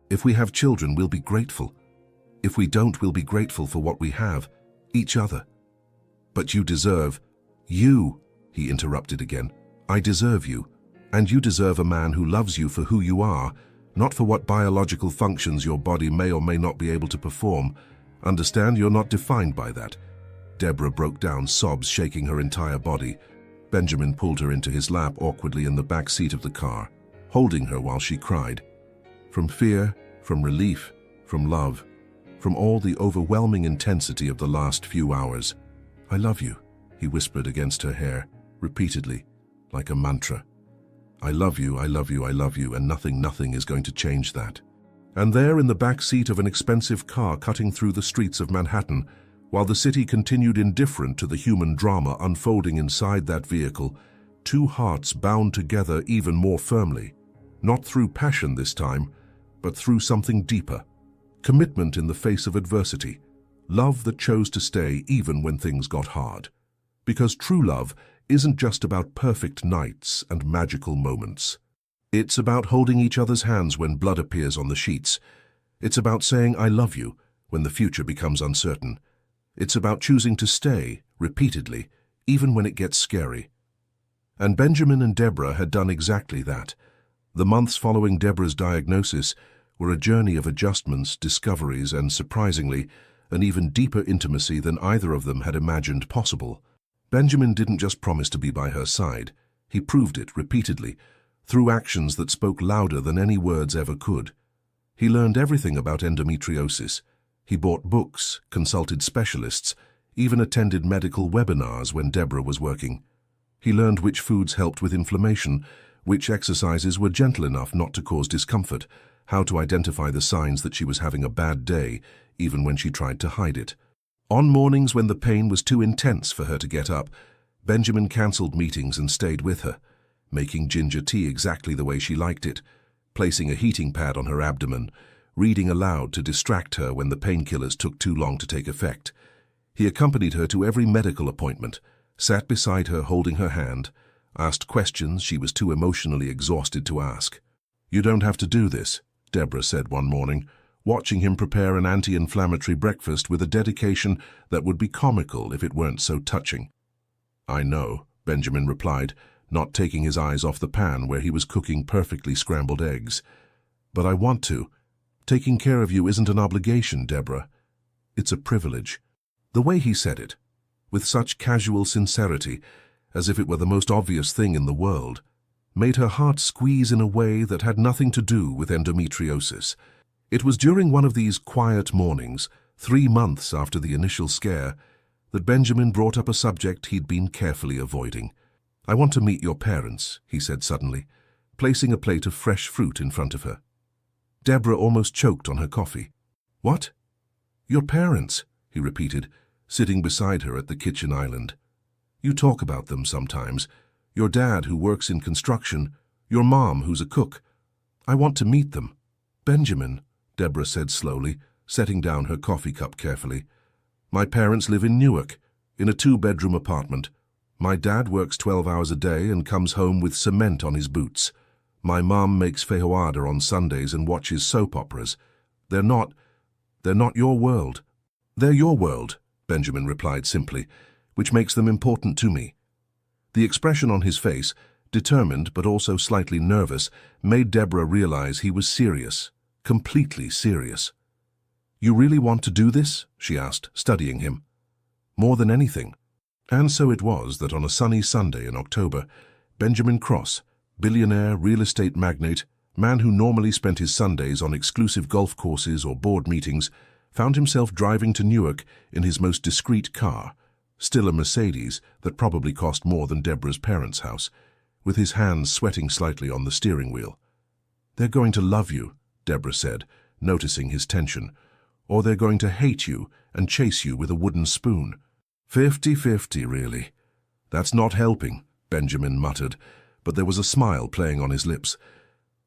S1: If we have children, we'll be grateful. If we don't, we'll be grateful for what we have, each other. But you deserve— You, he interrupted again. I deserve you, and you deserve a man who loves you for who you are, not for what biological functions your body may or may not be able to perform. Understand, you're not defined by that. Deborah broke down, sobs shaking her entire body. Benjamin pulled her into his lap awkwardly in the back seat of the car, holding her while she cried. From fear, from relief, from love, from all the overwhelming intensity of the last few hours. "I love you," he whispered against her hair, repeatedly, like a mantra. "I love you, I love you, I love you, and nothing is going to change that." And there in the back seat of an expensive car cutting through the streets of Manhattan, while the city continued indifferent to the human drama unfolding inside that vehicle, two hearts bound together even more firmly, not through passion this time, but through something deeper. Commitment in the face of adversity, love that chose to stay even when things got hard. Because true love isn't just about perfect nights and magical moments. It's about holding each other's hands when blood appears on the sheets. It's about saying "I love you" when the future becomes uncertain. It's about choosing to stay, repeatedly, even when it gets scary. And Benjamin and Deborah had done exactly that. The months following Deborah's diagnosis were a journey of adjustments, discoveries, and, surprisingly, an even deeper intimacy than either of them had imagined possible. Benjamin didn't just promise to be by her side. He proved it repeatedly, through actions that spoke louder than any words ever could. He learned everything about endometriosis. He bought books, consulted specialists, even attended medical webinars when Deborah was working. He learned which foods helped with inflammation, which exercises were gentle enough not to cause discomfort, how to identify the signs that she was having a bad day, even when she tried to hide it. On mornings when the pain was too intense for her to get up, Benjamin cancelled meetings and stayed with her, making ginger tea exactly the way she liked it, placing a heating pad on her abdomen, reading aloud to distract her when the painkillers took too long to take effect. He accompanied her to every medical appointment, sat beside her holding her hand, asked questions she was too emotionally exhausted to ask. "You don't have to do this," Deborah said one morning, watching him prepare an anti-inflammatory breakfast with a dedication that would be comical if it weren't so touching. "I know," Benjamin replied, not taking his eyes off the pan where he was cooking perfectly scrambled eggs. "But I want to. Taking care of you isn't an obligation, Deborah. It's a privilege." The way he said it, with such casual sincerity, as if it were the most obvious thing in the world, made her heart squeeze in a way that had nothing to do with endometriosis. It was during one of these quiet mornings, 3 months after the initial scare, that Benjamin brought up a subject he'd been carefully avoiding. "I want to meet your parents," he said suddenly, placing a plate of fresh fruit in front of her. Deborah almost choked on her coffee. "What?" "Your parents," he repeated, sitting beside her at the kitchen island. "You talk about them sometimes. Your dad, who works in construction, your mom, who's a cook. I want to meet them." "Benjamin," Deborah said slowly, setting down her coffee cup carefully. "My parents live in Newark, in a 2-bedroom apartment. My dad works 12 hours a day and comes home with cement on his boots. My mom makes feijoada on Sundays and watches soap operas. They're not your world." "They're your world," Benjamin replied simply, "which makes them important to me." The expression on his face, determined but also slightly nervous, made Deborah realize he was serious, completely serious. "You really want to do this?" she asked, studying him. "More than anything." And so it was that on a sunny Sunday in October, Benjamin Cross, billionaire, real estate magnate, man who normally spent his Sundays on exclusive golf courses or board meetings, found himself driving to Newark in his most discreet car, still a Mercedes that probably cost more than Deborah's parents' house, with his hands sweating slightly on the steering wheel. "They're going to love you," Deborah said, noticing his tension, "or they're going to hate you and chase you with a wooden spoon." 50-50, really. "That's not helping," Benjamin muttered, but there was a smile playing on his lips.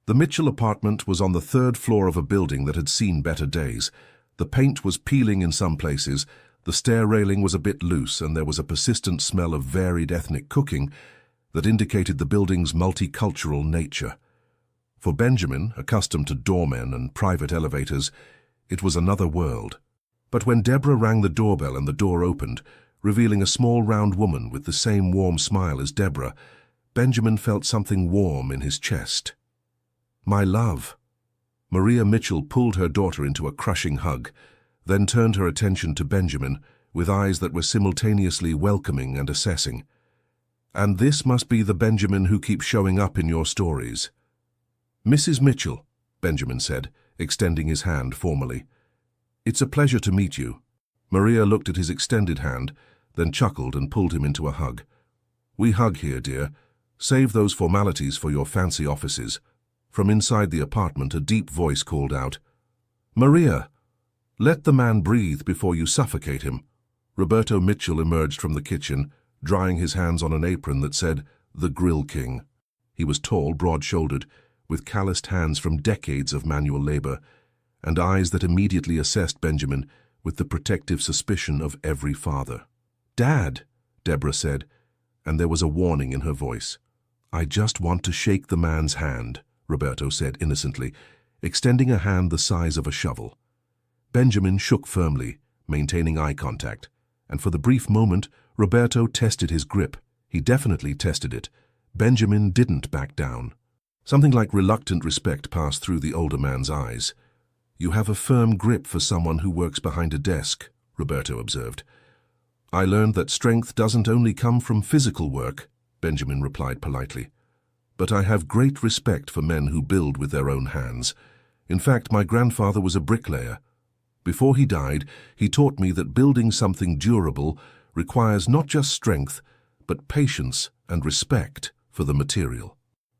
S1: The Mitchell apartment was on the 3rd floor of a building that had seen better days. The paint was peeling in some places, the stair railing was a bit loose, and there was a persistent smell of varied ethnic cooking that indicated the building's multicultural nature. For Benjamin, accustomed to doormen and private elevators, it was another world. But when Deborah rang the doorbell and the door opened, revealing a small round woman with the same warm smile as Deborah, Benjamin felt something warm in his chest. "My love." Maria Mitchell pulled her daughter into a crushing hug, then turned her attention to Benjamin with eyes that were simultaneously welcoming and assessing. And this must be the Benjamin who keeps showing up in your stories. Mrs. Mitchell, Benjamin said, extending his hand formally. It's a pleasure to meet you. Maria looked at his extended hand, then chuckled and pulled him into a hug. We hug here, dear. Save those formalities for your fancy offices. From inside the apartment, a deep voice called out, Maria, let the man breathe before you suffocate him. Roberto Mitchell emerged from the kitchen, drying his hands on an apron that said, The Grill King. He was tall, broad-shouldered, with calloused hands from decades of manual labor, and eyes that immediately assessed Benjamin with the protective suspicion of every father. Dad, Deborah said, and there was a warning in her voice. I just want to shake the man's hand, Roberto said innocently, extending a hand the size of a shovel. Benjamin shook firmly, maintaining eye contact, and for the brief moment, Roberto tested his grip. He definitely tested it. Benjamin didn't back down. Something like reluctant respect passed through the older man's eyes. You have a firm grip for someone who works behind a desk, Roberto observed. I learned that strength doesn't only come from physical work, Benjamin replied politely. But I have great respect for men who build with their own hands. In fact, my grandfather was a bricklayer. Before he died, he taught me that building something durable requires not just strength, but patience and respect for the material.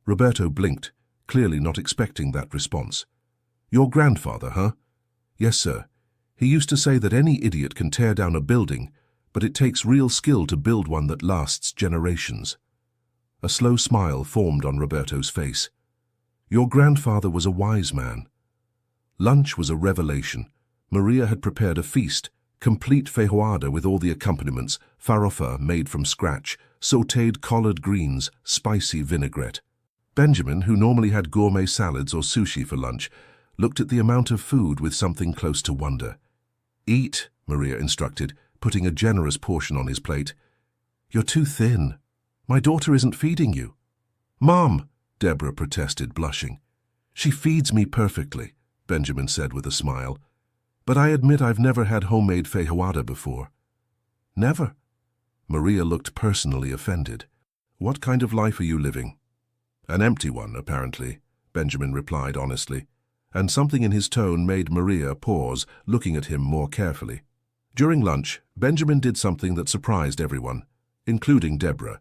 S1: Roberto blinked, clearly not expecting that response. Your grandfather, huh? Yes, sir. He used to say that any idiot can tear down a building, but it takes real skill to build one that lasts generations. A slow smile formed on Roberto's face. Your grandfather was a wise man. Lunch was a revelation. Maria had prepared a feast, complete feijoada with all the accompaniments, farofa made from scratch, sautéed collard greens, spicy vinaigrette. Benjamin, who normally had gourmet salads or sushi for lunch, looked at the amount of food with something close to wonder. Eat, Maria instructed, putting a generous portion on his plate. You're too thin. My daughter isn't feeding you. Mom, Deborah protested, blushing. She feeds me perfectly, Benjamin said with a smile. But I admit I've never had homemade feijoada before. Never? Maria looked personally offended. What kind of life are you living? An empty one, apparently, Benjamin replied honestly, and something in his tone made Maria pause, looking at him more carefully. During lunch, Benjamin did something that surprised everyone, including Deborah.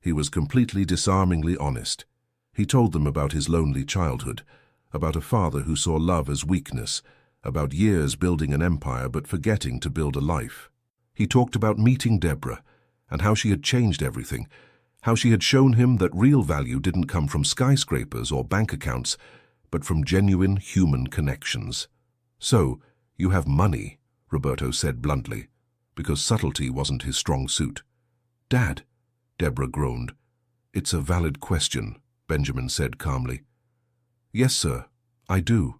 S1: He was completely disarmingly honest. He told them about his lonely childhood, about a father who saw love as weakness, about years building an empire but forgetting to build a life. He talked about meeting Deborah and how she had changed everything, how she had shown him that real value didn't come from skyscrapers or bank accounts, but from genuine human connections. So, you have money, Roberto said bluntly, because subtlety wasn't his strong suit. Dad, Deborah groaned. It's a valid question, Benjamin said calmly. Yes, sir, I do.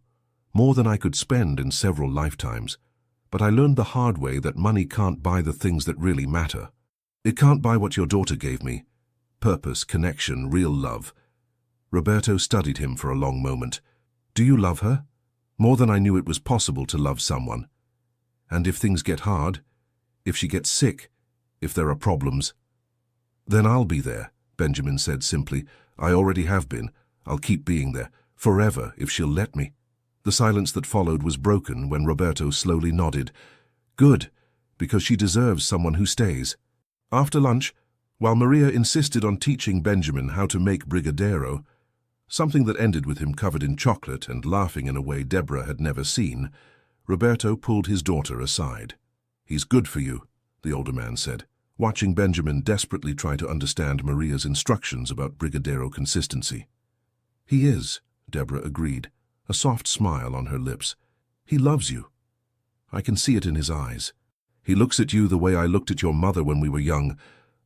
S1: More than I could spend in several lifetimes. But I learned the hard way that money can't buy the things that really matter. It can't buy what your daughter gave me. Purpose, connection, real love. Roberto studied him for a long moment. Do you love her? More than I knew it was possible to love someone. And if things get hard, if she gets sick, if there are problems, then I'll be there, Benjamin said simply. I already have been. I'll keep being there, forever, if she'll let me. The silence that followed was broken when Roberto slowly nodded. Good, because she deserves someone who stays. After lunch, while Maria insisted on teaching Benjamin how to make brigadeiro, something that ended with him covered in chocolate and laughing in a way Deborah had never seen, Roberto pulled his daughter aside. He's good for you, the older man said, watching Benjamin desperately try to understand Maria's instructions about brigadeiro consistency. He is, Deborah agreed, a soft smile on her lips. He loves you. I can see it in his eyes. He looks at you the way I looked at your mother when we were young,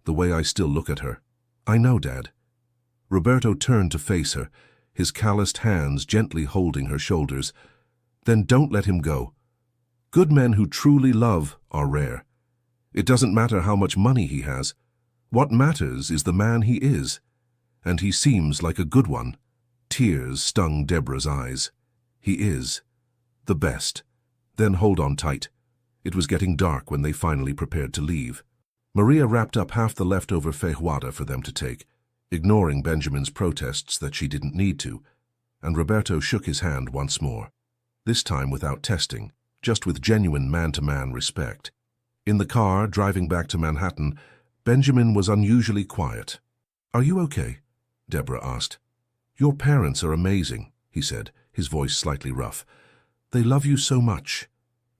S1: the way I still look at her. I know, Dad. Roberto turned to face her, his calloused hands gently holding her shoulders. Then don't let him go. Good men who truly love are rare. It doesn't matter how much money he has. What matters is the man he is. And he seems like a good one. Tears stung Deborah's eyes. He is. The best. Then hold on tight. It was getting dark when they finally prepared to leave. Maria wrapped up half the leftover feijoada for them to take, ignoring Benjamin's protests that she didn't need to, and Roberto shook his hand once more, this time without testing, just with genuine man-to-man respect. In the car, driving back to Manhattan, Benjamin was unusually quiet. "Are you okay?" Deborah asked. "Your parents are amazing," he said, his voice slightly rough. "They love you so much,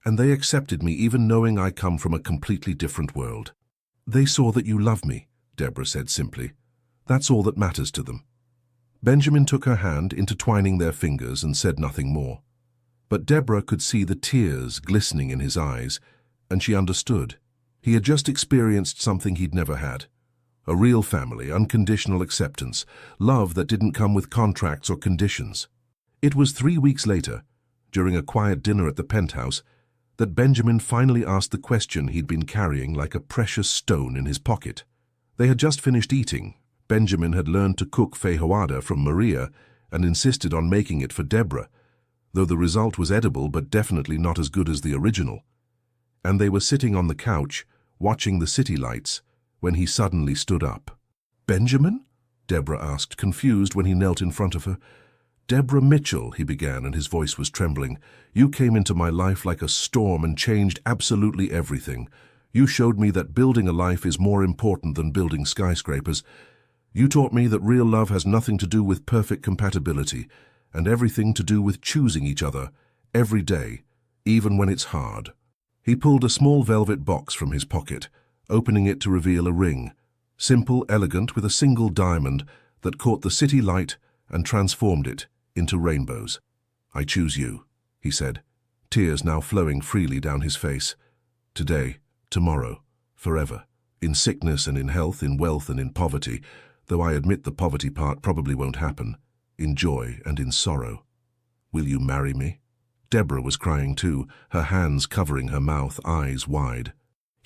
S1: and they accepted me even knowing I come from a completely different world." "They saw that you love me," Deborah said simply. "That's all that matters to them." Benjamin took her hand, intertwining their fingers, and said nothing more. But Deborah could see the tears glistening in his eyes, and she understood. He had just experienced something he'd never had. A real family, unconditional acceptance, love that didn't come with contracts or conditions. It was 3 weeks later, during a quiet dinner at the penthouse, that Benjamin finally asked the question he'd been carrying like a precious stone in his pocket. They had just finished eating. Benjamin had learned to cook feijoada from Maria and insisted on making it for Deborah, though the result was edible but definitely not as good as the original. And they were sitting on the couch, watching the city lights, when he suddenly stood up. "Benjamin?" Deborah asked, confused when he knelt in front of her. "Deborah Mitchell," he began, and his voice was trembling. "You came into my life like a storm and changed absolutely everything. You showed me that building a life is more important than building skyscrapers. You taught me that real love has nothing to do with perfect compatibility, and everything to do with choosing each other, every day, even when it's hard." He pulled a small velvet box from his pocket, opening it to reveal a ring, simple, elegant, with a single diamond that caught the city light and transformed it into rainbows. "I choose you," he said, tears now flowing freely down his face. "Today, tomorrow, forever, in sickness and in health, in wealth and in poverty, though I admit the poverty part probably won't happen, in joy and in sorrow. Will you marry me?" Deborah was crying too, her hands covering her mouth, eyes wide.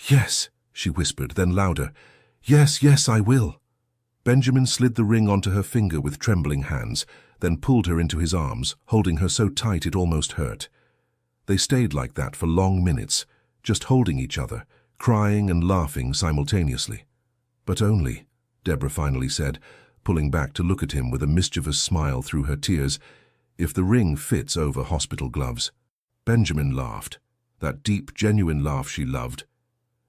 S1: "Yes," she whispered, then louder. "Yes, yes, I will." Benjamin slid the ring onto her finger with trembling hands, then pulled her into his arms, holding her so tight it almost hurt. They stayed like that for long minutes, just holding each other, crying and laughing simultaneously. "But only," Deborah finally said, pulling back to look at him with a mischievous smile through her tears, "if the ring fits over hospital gloves." Benjamin laughed, that deep, genuine laugh she loved,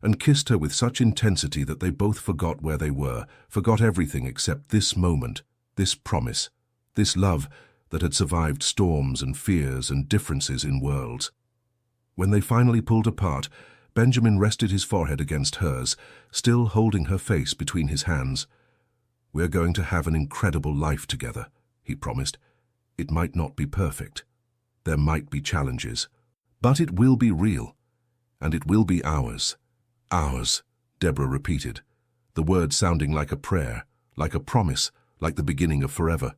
S1: and kissed her with such intensity that they both forgot where they were, forgot everything except this moment, this promise, this love that had survived storms and fears and differences in worlds. When they finally pulled apart, Benjamin rested his forehead against hers, still holding her face between his hands. "We're going to have an incredible life together," he promised. "It might not be perfect. There might be challenges. But it will be real. And it will be ours. Ours," Deborah repeated, the words sounding like a prayer, like a promise, like the beginning of forever.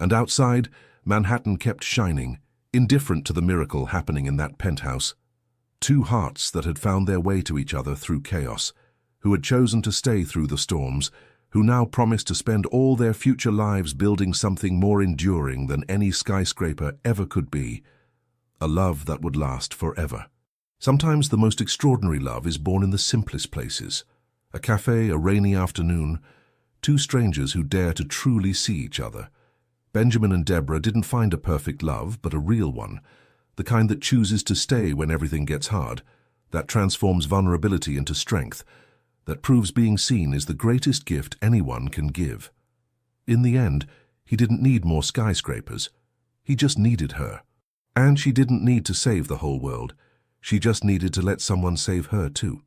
S1: And outside, Manhattan kept shining, indifferent to the miracle happening in that penthouse. Two hearts that had found their way to each other through chaos, who had chosen to stay through the storms, who now promised to spend all their future lives building something more enduring than any skyscraper ever could be, a love that would last forever. Sometimes the most extraordinary love is born in the simplest places. A cafe, a rainy afternoon, two strangers who dare to truly see each other. Benjamin and Deborah didn't find a perfect love, but a real one, the kind that chooses to stay when everything gets hard, that transforms vulnerability into strength, that proves being seen is the greatest gift anyone can give. In the end, he didn't need more skyscrapers. He just needed her. And she didn't need to save the whole world. She just needed to let someone save her too.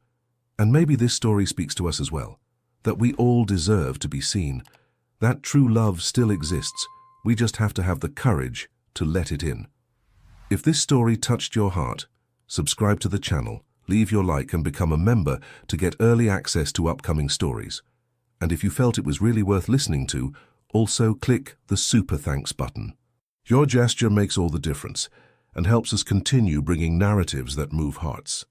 S1: And maybe this story speaks to us as well, that we all deserve to be seen. That true love still exists. We just have to have the courage to let it in. If this story touched your heart, subscribe to the channel, leave your like and become a member to get early access to upcoming stories. And if you felt it was really worth listening to, also click the Super Thanks button. Your gesture makes all the difference and helps us continue bringing narratives that move hearts.